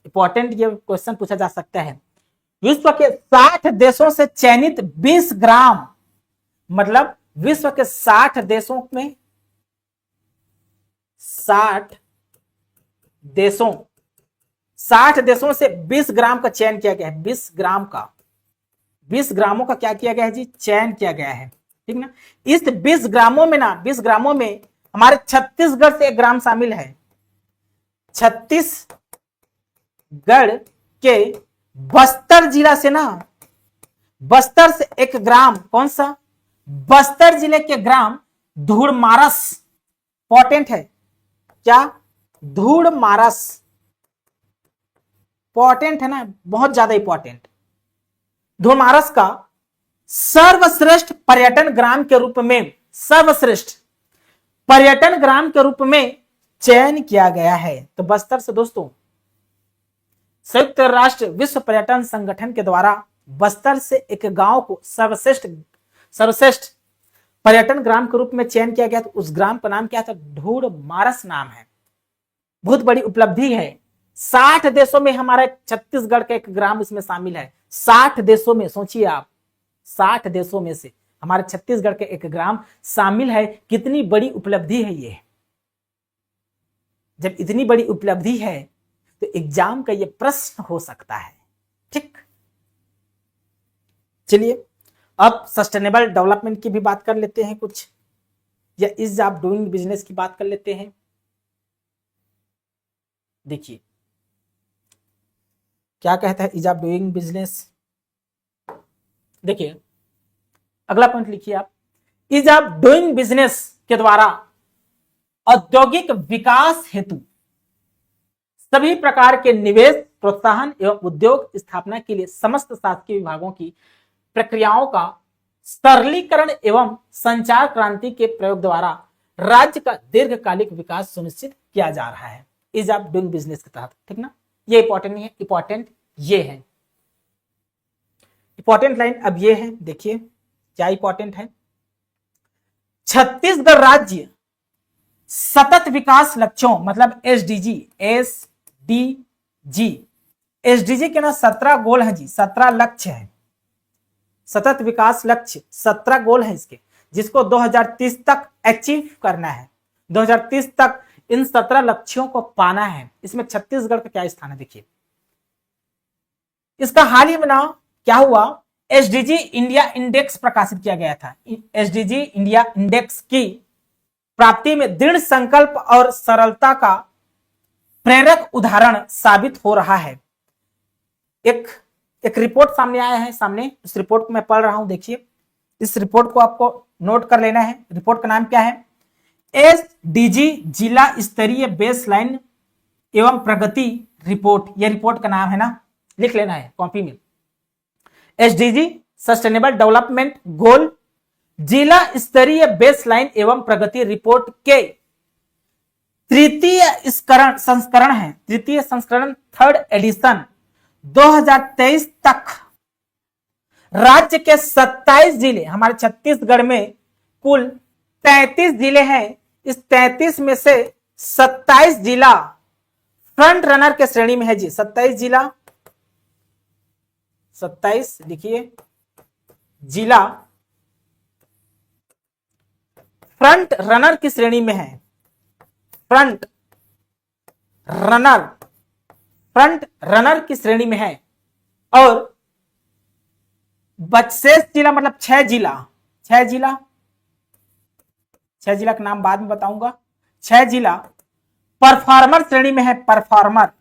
इंपॉर्टेंट ये क्वेश्चन पूछा जा सकता है। विश्व के 60 देशों से चयनित 20 ग्राम, मतलब विश्व के 60 देशों में 60 देशों से 20 ग्राम का चयन किया गया है। 20 ग्राम का 20 ग्रामों का क्या किया गया है जी, चयन किया गया है, ठीक ना। इस 20 ग्रामों में ना, 20 ग्रामों में हमारे छत्तीसगढ़ से एक ग्राम शामिल है। छत्तीसगढ़ के बस्तर जिला से ना, बस्तर से एक ग्राम, कौन सा, बस्तर जिले के ग्राम धूड़मारस, इंपॉर्टेंट है क्या, धूड़मारस, इंपॉर्टेंट है ना, बहुत ज्यादा इंपॉर्टेंट। धूड़मारस का सर्वश्रेष्ठ पर्यटन ग्राम के रूप में, सर्वश्रेष्ठ पर्यटन ग्राम के रूप में चयन किया गया है। तो बस्तर से दोस्तों संयुक्त राष्ट्र विश्व पर्यटन संगठन के द्वारा बस्तर से एक गांव को सर्वश्रेष्ठ पर्यटन ग्राम के रूप में चयन किया गया। तो उस ग्राम का नाम क्या था, धूड़मारस नाम है। बहुत बड़ी उपलब्धि है। 60 देशों में हमारे छत्तीसगढ़ का एक ग्राम इसमें शामिल है। 60 देशों में, सोचिए आप, 60 देशों में से हमारे छत्तीसगढ़ के एक ग्राम शामिल है। कितनी बड़ी उपलब्धि है ये। जब इतनी बड़ी उपलब्धि है तो एग्जाम का ये प्रश्न हो सकता है, ठीक। चलिए अब सस्टेनेबल डेवलपमेंट की भी बात कर लेते हैं कुछ, या इज ऑफ डूइंग बिजनेस की बात कर लेते हैं। देखिए क्या कहता है इज ऑफ डूइंग बिजनेस। देखिए अगला पॉइंट लिखिए आप, इज ऑफ डूइंग बिजनेस के द्वारा औद्योगिक विकास हेतु सभी प्रकार के निवेश, प्रोत्साहन एवं उद्योग स्थापना के लिए समस्त शासकीय विभागों की प्रक्रियाओं का सरलीकरण एवं संचार क्रांति के प्रयोग द्वारा राज्य का दीर्घकालिक विकास सुनिश्चित किया जा रहा है। इज ऑफ डूइंग बिजनेस के तहत, ठीक ना। ये इंपॉर्टेंट नहीं है, इंपॉर्टेंट ये है। इंपॉर्टेंट लाइन अब ये है, देखिए क्या इंपॉर्टेंट है। छत्तीसगढ़ राज्य सतत विकास लक्ष्यों, मतलब एसडीजी के ना 17 गोल है जी, 17 लक्ष्य है। सतत विकास लक्ष्य 17 गोल है इसके, जिसको 2030 तक अचीव करना है। 2030 तक इन 17 लक्ष्यों को पाना है। इसमें छत्तीसगढ़ का क्या स्थान है, देखिए। इसका हाल ही में ना क्या हुआ, एसडीजी इंडिया इंडेक्स प्रकाशित किया गया था। एसडीजी इंडिया इंडेक्स की प्राप्ति में दृढ़ संकल्प और सरलता का प्रेरक उदाहरण साबित हो रहा है। एक रिपोर्ट सामने आया है, सामने उस रिपोर्ट को मैं पढ़ रहा हूं, देखिए। इस रिपोर्ट को आपको नोट कर लेना है। रिपोर्ट का नाम क्या है, एसडीजी जिला स्तरीय बेसलाइन एवं प्रगति रिपोर्ट। यह रिपोर्ट का नाम है ना, लिख लेना है कॉपी में। एसडीजी सस्टेनेबल डेवलपमेंट गोल जिला स्तरीय बेसलाइन एवं प्रगति रिपोर्ट के तृतीय संस्करण है, तृतीय संस्करण, थर्ड एडिशन 2023 तक राज्य के 27 जिले, हमारे छत्तीसगढ़ में कुल 33 जिले हैं। इस 33 में से 27 जिला फ्रंट रनर के श्रेणी में है जी। 27 जिला, 27 लिखिए जिला फ्रंट रनर की श्रेणी में है। फ्रंट रनर की श्रेणी में है। और शेष जिला मतलब 6 जिला का नाम बाद में बताऊंगा। 6 जिला परफॉर्मर श्रेणी में है। परफॉर्मर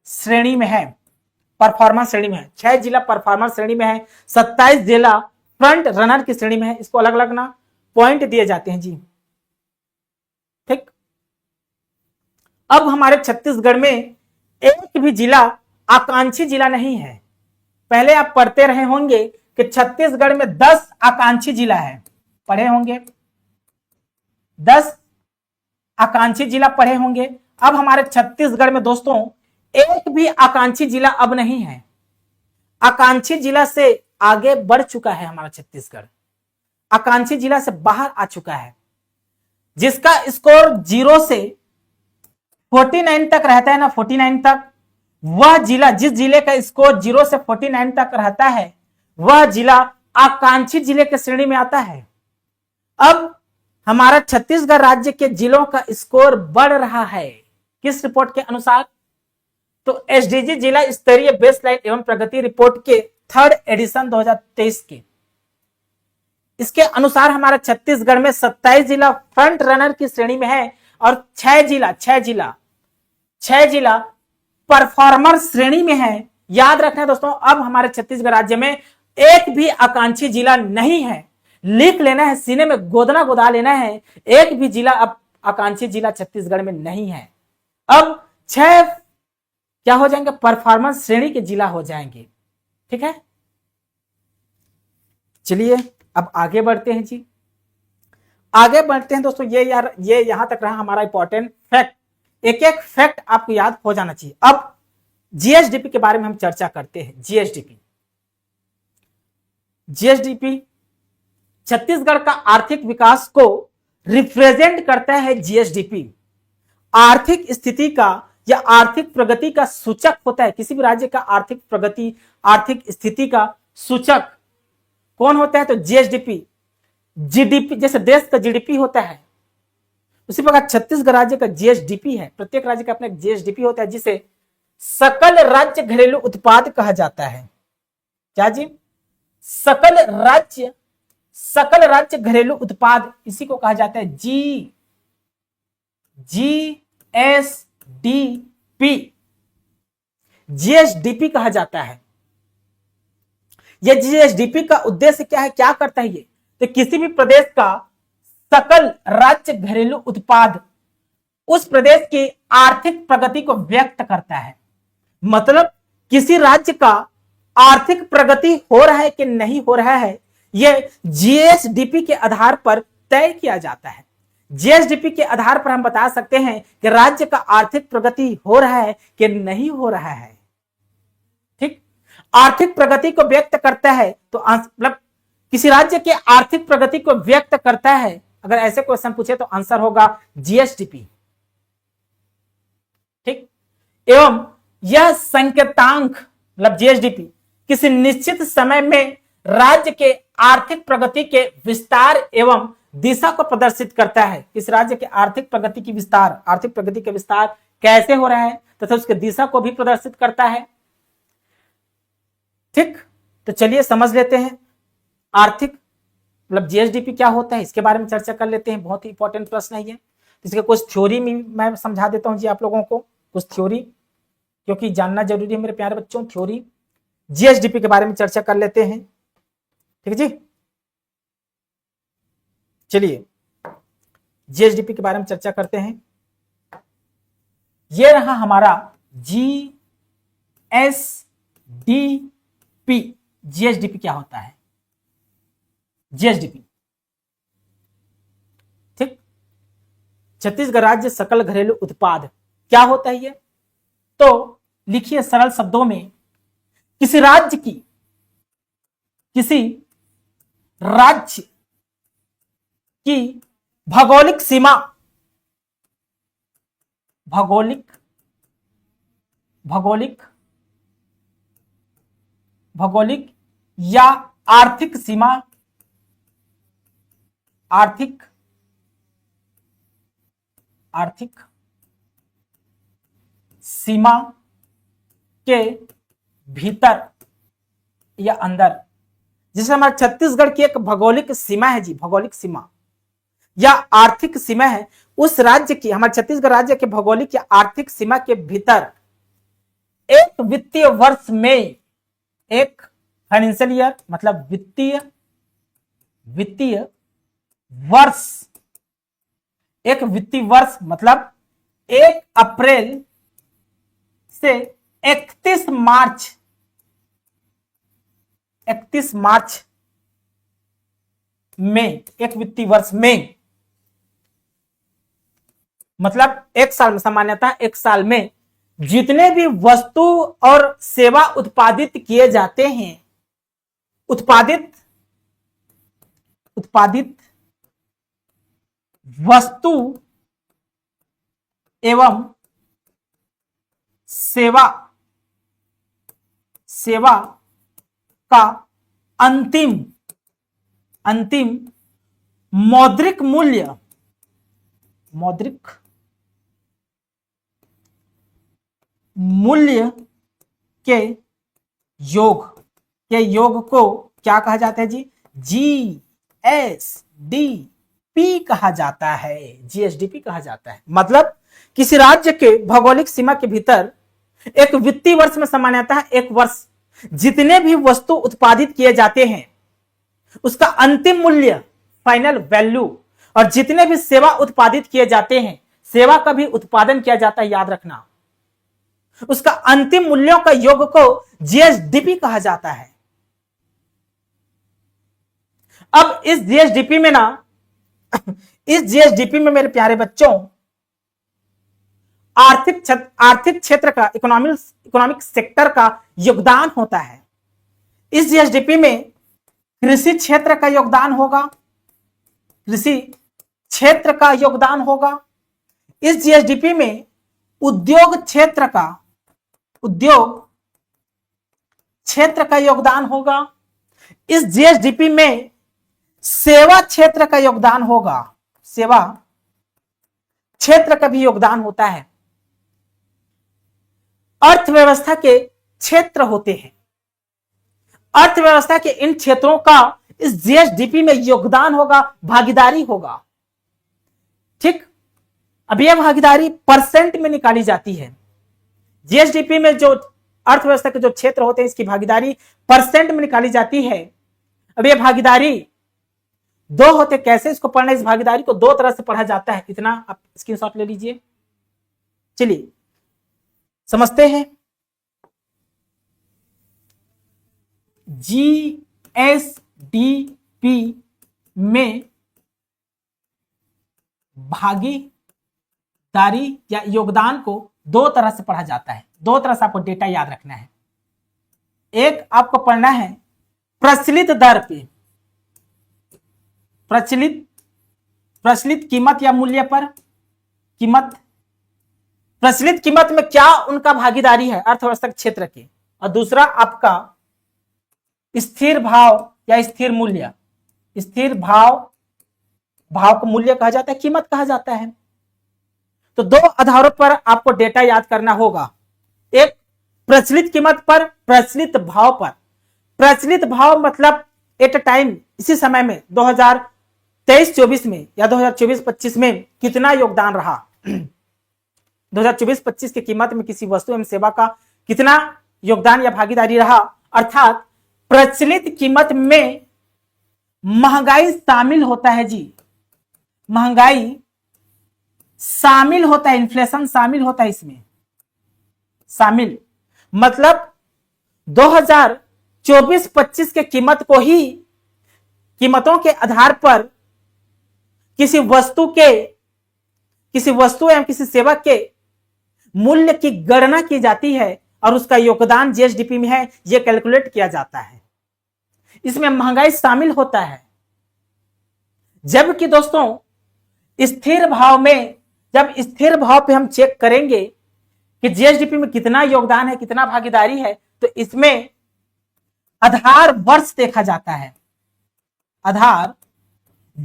श्रेणी में है। 6 जिला परफॉर्मर श्रेणी में है। 27 जिला फ्रंट रनर की श्रेणी में है। इसको अलग अलग ना पॉइंट दिए जाते हैं जी, ठीक। अब हमारे छत्तीसगढ़ में एक भी जिला आकांक्षी जिला नहीं है। पहले आप पढ़ते रहे होंगे कि छत्तीसगढ़ में 10 आकांक्षी जिला है, पढ़े होंगे। 10 आकांक्षी जिला पढ़े होंगे। अब हमारे छत्तीसगढ़ में दोस्तों एक भी आकांक्षी जिला अब नहीं है। आकांक्षी जिला से आगे बढ़ चुका है हमारा छत्तीसगढ़, आकांक्षी जिला से बाहर आ चुका है। जिसका स्कोर 0 से 49 तक रहता है ना, 49 तक, वह जिला, जिस जिले का स्कोर 0 से 49 तक रहता है, वह जिला आकांक्षी जिले के श्रेणी में आता है। अब हमारा छत्तीसगढ़ राज्य के जिलों का स्कोर बढ़ रहा है। किस रिपोर्ट के अनुसार? तो एसडीजी जिला स्तरीय बेसलाइन एवं प्रगति रिपोर्ट के 3rd एडिशन 2023 के इसके अनुसार हमारा छत्तीसगढ़ में 27 जिला फ्रंट रनर की श्रेणी में है और 6 जिला परफॉर्मर श्रेणी में है। याद रखना है दोस्तों, अब हमारे छत्तीसगढ़ राज्य में एक भी आकांक्षी जिला नहीं है। लिख लेना है, सीने में गोदना गोदा लेना है, एक भी जिला अब आकांक्षी जिला छत्तीसगढ़ में नहीं है। अब 6 क्या हो जाएंगे, परफॉर्मेंस श्रेणी के जिला हो जाएंगे। ठीक है, चलिए अब आगे बढ़ते हैं जी, आगे बढ़ते हैं दोस्तों। ये यहां तक रहा हमारा इंपॉर्टेंट फैक्ट। एक एक फैक्ट आपको याद हो जाना चाहिए। अब जीएसडीपी के बारे में हम चर्चा करते हैं। जीएसडीपी छत्तीसगढ़ का आर्थिक विकास को रिप्रेजेंट करता है। जीएसडीपी आर्थिक स्थिति का या आर्थिक प्रगति का सूचक होता है। किसी भी राज्य का आर्थिक प्रगति, आर्थिक स्थिति का सूचक कौन होता है, तो जीएसडीपी। जीडीपी जैसे देश का जीडीपी होता है, उसी प्रकार छत्तीसगढ़ राज्य का जीएसडीपी है। प्रत्येक राज्य का अपना जीएसडीपी होता है, जिसे सकल राज्य घरेलू उत्पाद कहा जाता है। क्या जी, सकल राज्य घरेलू उत्पाद, इसी को कहा जाता है जीएसडीपी। जीएसडीपी कहा जाता है। यह जीएसडीपी का उद्देश्य क्या है, क्या करता है ये, तो किसी भी प्रदेश का सकल राज्य घरेलू उत्पाद उस प्रदेश की आर्थिक प्रगति को व्यक्त करता है। मतलब किसी राज्य का आर्थिक प्रगति हो रहा है कि नहीं हो रहा है, यह जीएसडीपी के आधार पर तय किया जाता है। जीएसडीपी के आधार पर हम बता सकते हैं कि राज्य का आर्थिक प्रगति हो रहा है कि नहीं हो रहा है। ठीक, आर्थिक प्रगति को व्यक्त करता है, तो मतलब किसी राज्य के आर्थिक प्रगति को व्यक्त करता है। अगर ऐसे क्वेश्चन पूछे तो आंसर होगा जीएसडीपी। ठीक, एवं यह संकेतांक मतलब जीएसडीपी किसी निश्चित समय में राज्य के आर्थिक प्रगति के विस्तार एवं दिशा को प्रदर्शित करता है। किस राज्य के आर्थिक प्रगति की विस्तार, आर्थिक प्रगति का विस्तार कैसे हो रहा है तथा उसके दिशा को भी प्रदर्शित करता है। ठीक, तो चलिए समझ लेते हैं आर्थिक मतलब जीएसडीपी क्या होता है, इसके बारे में चर्चा कर लेते हैं। बहुत ही इंपॉर्टेंट प्रश्न है ये। इसके कुछ थ्योरी में मैं समझा देता हूं जी आप लोगों को, कुछ थ्योरी, क्योंकि जानना जरूरी है मेरे प्यारे बच्चों। थ्योरी जीएसडीपी के बारे में चर्चा कर लेते हैं। ठीक है जी, चलिए जीएसडीपी के बारे में चर्चा करते हैं। यह रहा हमारा जीएसडीपी। जीएसडीपी क्या होता है, जीएसडीपी। ठीक, छत्तीसगढ़ राज्य सकल घरेलू उत्पाद क्या होता है ये, तो लिखिए सरल शब्दों में, किसी राज्य की भौगोलिक सीमा, भौगोलिक या आर्थिक सीमा, आर्थिक सीमा के भीतर या अंदर, जैसे हमारे छत्तीसगढ़ की एक भौगोलिक सीमा है जी, भौगोलिक सीमा या आर्थिक सीमा है, उस राज्य की, हमारे छत्तीसगढ़ राज्य के भौगोलिक या आर्थिक सीमा के भीतर एक वित्तीय वर्ष में, एक फाइनेंशियल ईयर मतलब वित्तीय वर्ष, एक वित्तीय वर्ष मतलब 1 अप्रैल से 31 मार्च में, एक वित्तीय वर्ष में, मतलब एक साल में, सामान्यतः एक साल में जितने भी वस्तु और सेवा उत्पादित किए जाते हैं, उत्पादित वस्तु एवं सेवा का अंतिम मौद्रिक मूल्य के योग को क्या कहा जाता है जी? जीएसडीपी कहा जाता है। जीएसडीपी कहा जाता है। मतलब किसी राज्य के भौगोलिक सीमा के भीतर एक वित्तीय वर्ष में सामान्यतः एक वर्ष जितने भी वस्तु उत्पादित किए जाते हैं उसका अंतिम मूल्य, फाइनल वैल्यू, और जितने भी सेवा उत्पादित किए जाते हैं, सेवा का भी उत्पादन किया जाता है, याद रखना, उसका अंतिम मूल्यों का योग को जीएसडीपी कहा जाता है। अब इस जीएसडीपी में ना, इस जीएसडीपी में मेरे प्यारे बच्चों आर्थिक क्षेत्र का, इकोनॉमिक सेक्टर का योगदान होता है। इस जीएसडीपी में कृषि क्षेत्र का योगदान होगा, कृषि क्षेत्र का योगदान होगा। इस जीएसडीपी में उद्योग क्षेत्र का योगदान होगा। इस जीएसडीपी में सेवा क्षेत्र का योगदान होगा, सेवा क्षेत्र का भी योगदान होता है। अर्थव्यवस्था के क्षेत्र होते हैं, अर्थव्यवस्था के इन क्षेत्रों का इस जीएसडीपी में योगदान होगा, भागीदारी होगा। ठीक, अब यह भागीदारी परसेंट में निकाली जाती है। जीएसडीपी में जो अर्थव्यवस्था के जो क्षेत्र होते हैं इसकी भागीदारी परसेंट में निकाली जाती है। अब यह भागीदारी दो होते, कैसे इसको पढ़ना, इस भागीदारी को दो तरह से पढ़ा जाता है। इतना आप स्क्रीनशॉट ले लीजिए। चलिए समझते हैं। जीएसडीपी में भागीदारी या योगदान को दो तरह से पढ़ा जाता है। दो तरह से आपको डेटा याद रखना है। एक आपको पढ़ना है प्रचलित दर पे, प्रचलित कीमत या मूल्य पर, कीमत, प्रचलित कीमत में क्या उनका भागीदारी है अर्थव्यवस्था क्षेत्र के। और दूसरा आपका स्थिर भाव या स्थिर मूल्य, स्थिर भाव को मूल्य कहा जाता है, कीमत कहा जाता है। तो दो आधारों पर आपको डेटा याद करना होगा। एक प्रचलित कीमत पर, प्रचलित भाव पर। प्रचलित भाव मतलब एट टाइम, इसी समय में 2023-24 में या 2024-25 में कितना योगदान रहा, 2024-25 की कीमत में किसी वस्तु एवं सेवा का कितना योगदान या भागीदारी रहा। अर्थात प्रचलित कीमत में महंगाई शामिल होता है जी, महंगाई शामिल होता है, इन्फ्लेशन शामिल होता है इसमें, शामिल मतलब 2024-25 के कीमत को ही, कीमतों के आधार पर किसी वस्तु एवं किसी सेवा के मूल्य की गणना की जाती है और उसका योगदान जीएसडीपी में है, यह कैलकुलेट किया जाता है। इसमें महंगाई शामिल होता है। जबकि दोस्तों स्थिर भाव में, जब स्थिर भाव पे हम चेक करेंगे कि जीएसडीपी में कितना योगदान है, कितना भागीदारी है, तो इसमें आधार वर्ष देखा जाता है, आधार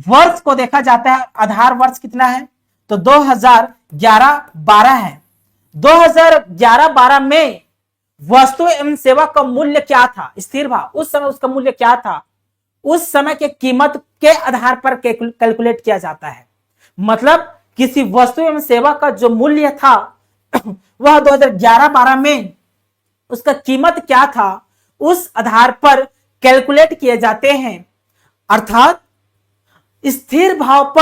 वर्ष को देखा जाता है। आधार वर्ष कितना है, तो 2011-12 है। 2011-12 में वस्तु एवं सेवा का मूल्य क्या था, स्थिर भाव, उस समय उसका मूल्य क्या था, उस समय के कीमत के आधार पर कैलकुलेट किया जाता है। मतलब किसी वस्तु एवं सेवा का जो मूल्य था वह 2011-12 में उसका कीमत क्या था, उस आधार पर कैलकुलेट किए जाते हैं। अर्थात स्थिर भाव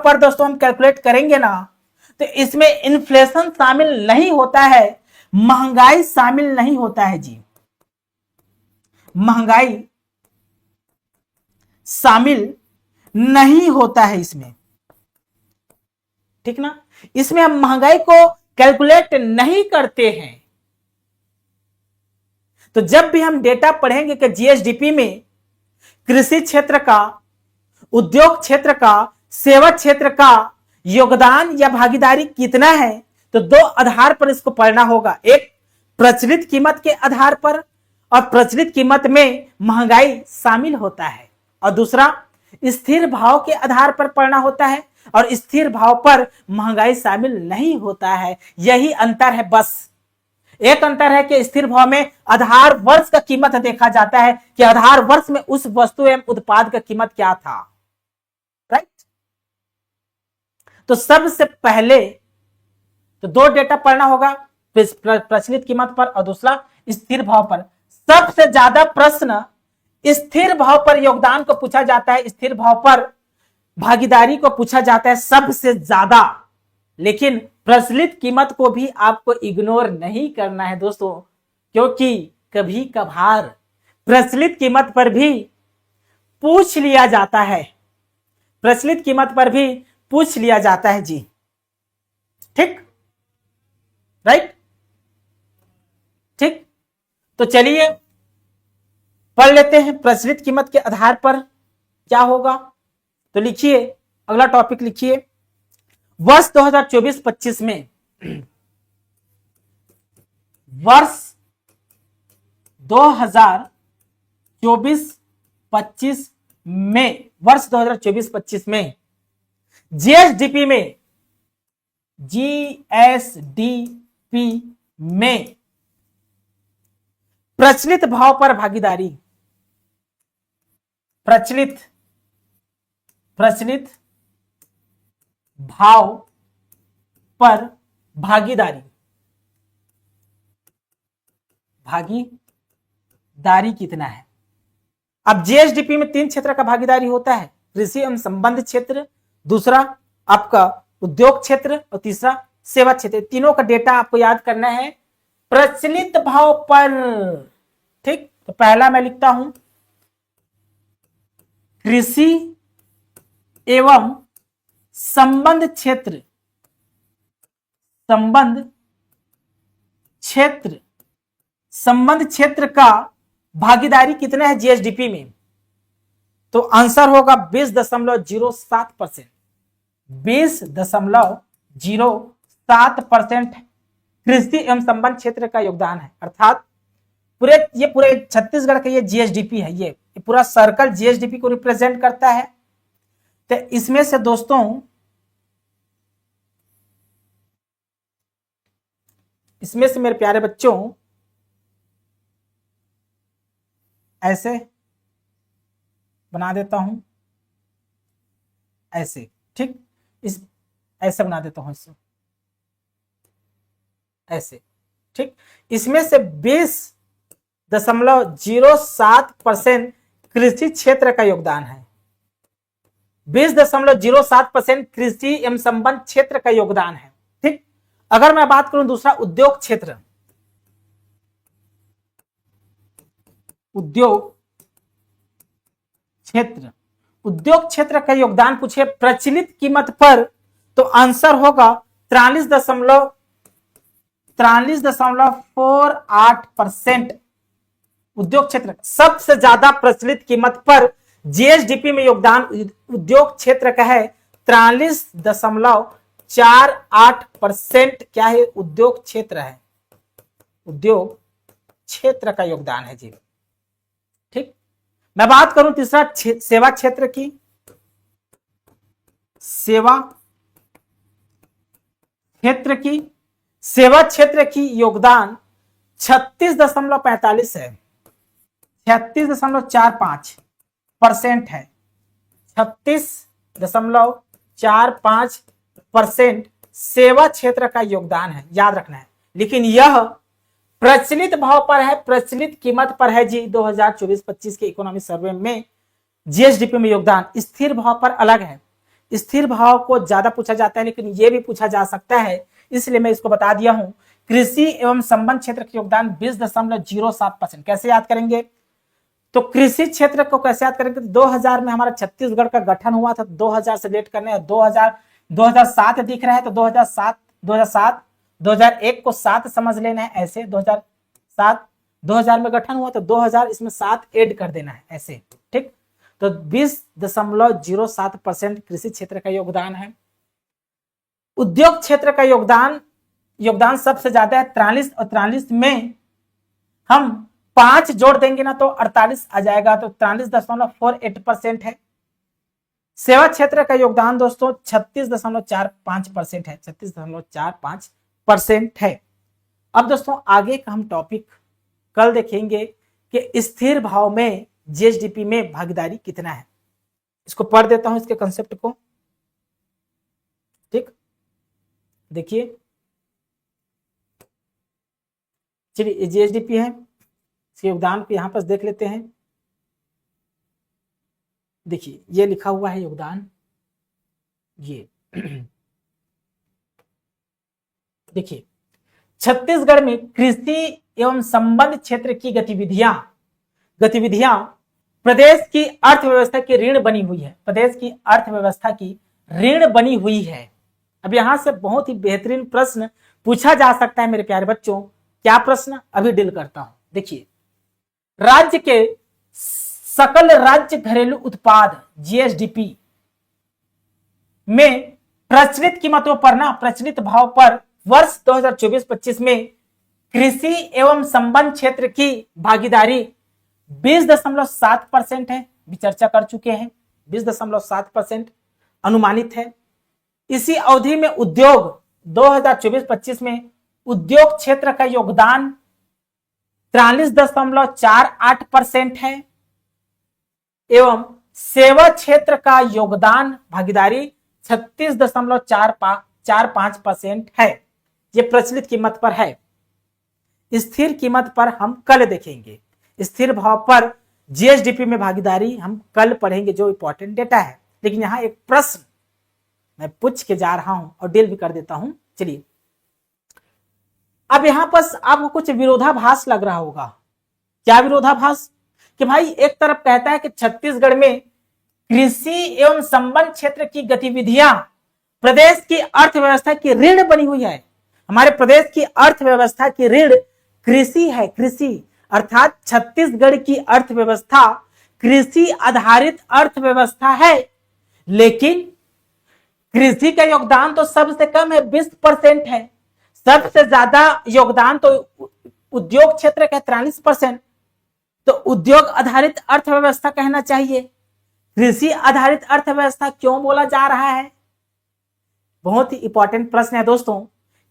पर दोस्तों हम कैलकुलेट करेंगे ना, तो इसमें इन्फ्लेशन शामिल नहीं होता है, महंगाई शामिल नहीं होता है जी, महंगाई शामिल नहीं होता है इसमें, ठीक ना। इसमें हम महंगाई को कैलकुलेट नहीं करते हैं। तो जब भी हम डेटा पढ़ेंगे कि जीएसडीपी में कृषि क्षेत्र का, उद्योग क्षेत्र का, सेवा क्षेत्र का योगदान या भागीदारी कितना है, तो दो आधार पर इसको पढ़ना होगा। एक प्रचलित कीमत के आधार पर, और प्रचलित कीमत में महंगाई शामिल होता है, और दूसरा स्थिर भाव के आधार पर पढ़ना होता है। और स्थिर भाव पर महंगाई शामिल नहीं होता है। यही अंतर है बस। एक अंतर है कि स्थिर भाव में आधार वर्ष का कीमत देखा जाता है कि आधार वर्ष में उस वस्तु एवं उत्पाद का कीमत क्या था। राइट। तो सबसे पहले तो दो डेटा पढ़ना होगा, प्रचलित कीमत पर और दूसरा स्थिर भाव पर। सबसे ज्यादा प्रश्न स्थिर भाव पर योगदान को पूछा जाता है, स्थिर भाव पर भागीदारी को पूछा जाता है सबसे ज्यादा। लेकिन प्रचलित कीमत को भी आपको इग्नोर नहीं करना है दोस्तों, क्योंकि कभी कभार प्रचलित कीमत पर भी पूछ लिया जाता है, प्रचलित कीमत पर भी पूछ लिया जाता है जी। ठीक, राइट, ठीक। तो चलिए पढ़ लेते हैं प्रचलित कीमत के आधार पर क्या होगा। तो लिखिए, अगला टॉपिक लिखिए, वर्ष 2024-25 में, वर्ष 2024-25 में, वर्ष 2024-25 में जीएसडीपी में, जीएसडीपी में प्रचलित भाव पर भागीदारी, प्रचलित भाव पर भागीदारी, भागीदारी कितना है। अब जीएसडीपी में 3 क्षेत्र का भागीदारी होता है, कृषि एवं संबंध क्षेत्र, दूसरा आपका उद्योग क्षेत्र और तीसरा सेवा क्षेत्र। तीनों का डेटा आपको याद करना है प्रचलित भाव पर। ठीक, तो पहला मैं लिखता हूं कृषि एवं संबंध क्षेत्र, संबंध क्षेत्र का भागीदारी कितना है जीएसडीपी में। तो आंसर होगा 20.07%, 20.07% कृषि एवं संबंध क्षेत्र का योगदान है। अर्थात पूरे छत्तीसगढ़ का ये जीएसडीपी है, ये पूरा सर्कल जीएसडीपी को रिप्रेजेंट करता है। तो इसमें से दोस्तों, इसमें से मेरे प्यारे बच्चों ऐसे बना देता हूं, ऐसे, ठीक, इस ऐसे बना देता हूं इससे, ऐसे, ठीक। इसमें से 20.07% कृषि क्षेत्र का योगदान है, 20.07% कृषि एवं संबंध क्षेत्र का योगदान है। ठीक, अगर मैं बात करूं दूसरा उद्योग क्षेत्र, उद्योग क्षेत्र का योगदान पूछे प्रचलित कीमत पर, तो आंसर होगा 43.48%। उद्योग क्षेत्र सबसे ज्यादा प्रचलित कीमत पर जीएसडीपी में योगदान उद्योग क्षेत्र का है 43.48%। क्या है, उद्योग क्षेत्र है, उद्योग क्षेत्र का योगदान है जी। ठीक, मैं बात करूं तीसरा सेवा क्षेत्र की, सेवा क्षेत्र की योगदान 36.45 है, 36.45% है, 36.45% सेवा क्षेत्र का योगदान है, याद रखना है। लेकिन यह प्रचलित भाव पर है, प्रचलित कीमत पर है जी। 2024-25 के इकोनॉमिक सर्वे में जीएसडीपी में योगदान स्थिर भाव पर अलग है, स्थिर भाव को ज्यादा पूछा जाता है, लेकिन यह भी पूछा जा सकता है, इसलिए मैं इसको बता दिया हूं। कृषि एवं संबंध क्षेत्र का योगदान 20.07%। कैसे याद करेंगे, तो कृषि क्षेत्र को कैसे याद करेंगे, 2000 में हमारा छत्तीसगढ़ का गठन हुआ था, 2000 से लेट करने हैं, 2007 दिख रहा है तो 2001 को 7 समझ लेना है, ऐसे 2000 में गठन हुआ तो 2000 इसमें 7 ऐड कर देना है, ऐसे। ठीक, तो 20.07% कृषि क्षेत्र का योगदान है। उद्योग क्षेत्र का योगदान सबसे ज्यादा है 43, और 43 में हम 5 जोड़ देंगे ना तो 48 आ जाएगा, तो 43.48% है। सेवा क्षेत्र का योगदान दोस्तों 36.45% है, 36.45% है। अब दोस्तों आगे का हम टॉपिक कल देखेंगे कि स्थिर भाव में जीएसडीपी में भागीदारी कितना है। इसको पढ़ देता हूं, इसके कंसेप्ट को। ठीक, देखिए, चलिए जीएसडीपी है, इसके योगदान को यहां पर देख लेते हैं। देखिए ये लिखा हुआ है योगदान, ये देखिए छत्तीसगढ़ में कृषि एवं संबंध क्षेत्र की गतिविधियां प्रदेश की अर्थव्यवस्था की रीढ़ बनी हुई है, प्रदेश की अर्थव्यवस्था की रीढ़ बनी हुई है। अब यहां से बहुत ही बेहतरीन प्रश्न पूछा जा सकता है मेरे प्यारे बच्चों। क्या प्रश्न, अभी डील करता हूं। देखिए, राज्य के सकल राज्य घरेलू उत्पाद जीएसडीपी में प्रचलित कीमतों पर ना, प्रचलित भाव पर वर्ष 2024-25 में कृषि एवं संबंध क्षेत्र की भागीदारी 20.7% है। भी चर्चा कर चुके हैं, 20.7% अनुमानित है। इसी अवधि में उद्योग 2024-25 में उद्योग क्षेत्र का योगदान 43.48% है एवं सेवा क्षेत्र का योगदान भागीदारी 36.45% है। ये प्रचलित कीमत पर है। स्थिर कीमत पर हम कल देखेंगे, स्थिर भाव पर जीएसडीपी में भागीदारी हम कल पढ़ेंगे, जो इंपॉर्टेंट डेटा है। लेकिन यहां एक प्रश्न मैं पूछ के जा रहा हूं और डील भी कर देता हूं। चलिए, अब यहां पर आपको कुछ विरोधाभास लग रहा होगा। क्या विरोधाभास? कि भाई एक तरफ कहता है कि छत्तीसगढ़ में कृषि एवं संबंध क्षेत्र की गतिविधियां प्रदेश की अर्थव्यवस्था की रीढ़ बनी हुई है। हमारे प्रदेश की अर्थव्यवस्था की रीढ़ कृषि है, कृषि, अर्थात छत्तीसगढ़ की अर्थव्यवस्था कृषि आधारित अर्थव्यवस्था है। लेकिन कृषि का योगदान तो सबसे कम है, 20% है। सबसे ज्यादा योगदान तो उद्योग क्षेत्र का 43%। तो उद्योग आधारित अर्थव्यवस्था कहना चाहिए। कृषि आधारित अर्थव्यवस्था क्यों बोला जा रहा है? बहुत ही इंपॉर्टेंट प्रश्न है दोस्तों।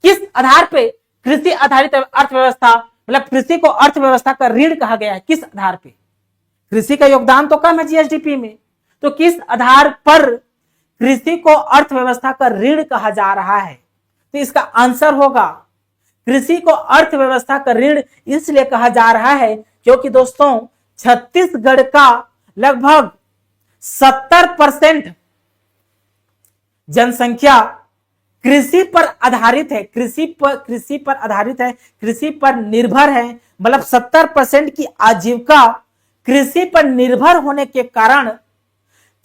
किस आधार पे कृषि आधारित अर्थव्यवस्था, मतलब कृषि को अर्थव्यवस्था का रीढ़ कहा गया है? किस आधार पे? कृषि का योगदान तो कम है जीएसडीपी में, तो किस आधार पर कृषि को अर्थव्यवस्था का रीढ़ कहा जा रहा है? तो इसका आंसर होगा, कृषि को अर्थव्यवस्था का रीढ़ इसलिए कहा जा रहा है क्योंकि दोस्तों छत्तीसगढ़ का लगभग 70% जनसंख्या कृषि पर आधारित है, कृषि पर आधारित है, कृषि पर निर्भर है। मतलब 70% की आजीविका कृषि पर निर्भर होने के कारण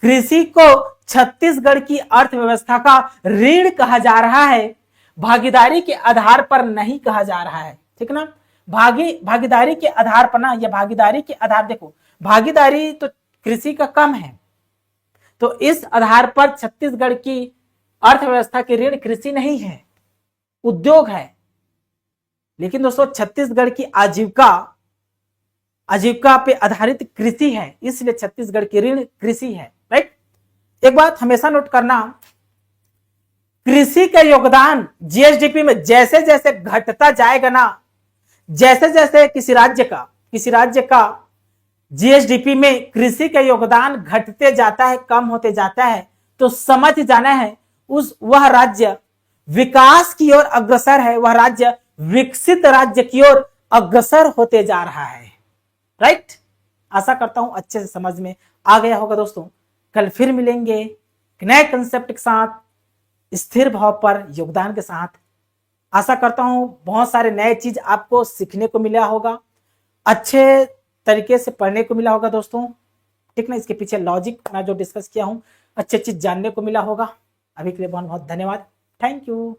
कृषि को छत्तीसगढ़ की अर्थव्यवस्था का रीढ़ कहा जा रहा है, भागीदारी के आधार पर नहीं कहा जा रहा है। ठीक ना, भागीदारी के आधार पर ना, या भागीदारी के आधार, देखो भागीदारी तो कृषि का कम है, तो इस आधार पर छत्तीसगढ़ की अर्थव्यवस्था की रीढ़ कृषि नहीं है, उद्योग है। लेकिन दोस्तों छत्तीसगढ़ की आजीविका पे आधारित कृषि है, इसलिए छत्तीसगढ़ की रीढ़ कृषि है। राइट, एक बात हमेशा नोट करना, कृषि का योगदान जीएसडीपी में जैसे जैसे घटता जाएगा ना, जैसे जैसे किसी राज्य का जीएसडीपी में कृषि का योगदान घटते जाता है, कम होते जाता है, तो समझ जाना है वह राज्य विकास की ओर अग्रसर है, वह राज्य विकसित राज्य की ओर अग्रसर होते जा रहा है। राइट, आशा करता हूं अच्छे से समझ में आ गया होगा दोस्तों। कल फिर मिलेंगे नए कंसेप्ट के साथ, स्थिर भाव पर योगदान के साथ। आशा करता हूं बहुत सारे नए चीज आपको सीखने को मिला होगा, अच्छे तरीके से पढ़ने को मिला होगा दोस्तों। ठीक ना, इसके पीछे लॉजिक मैं जो डिस्कस किया हूं, अच्छी चीज जानने को मिला होगा। अभी के लिए बहुत बहुत धन्यवाद। Thank you.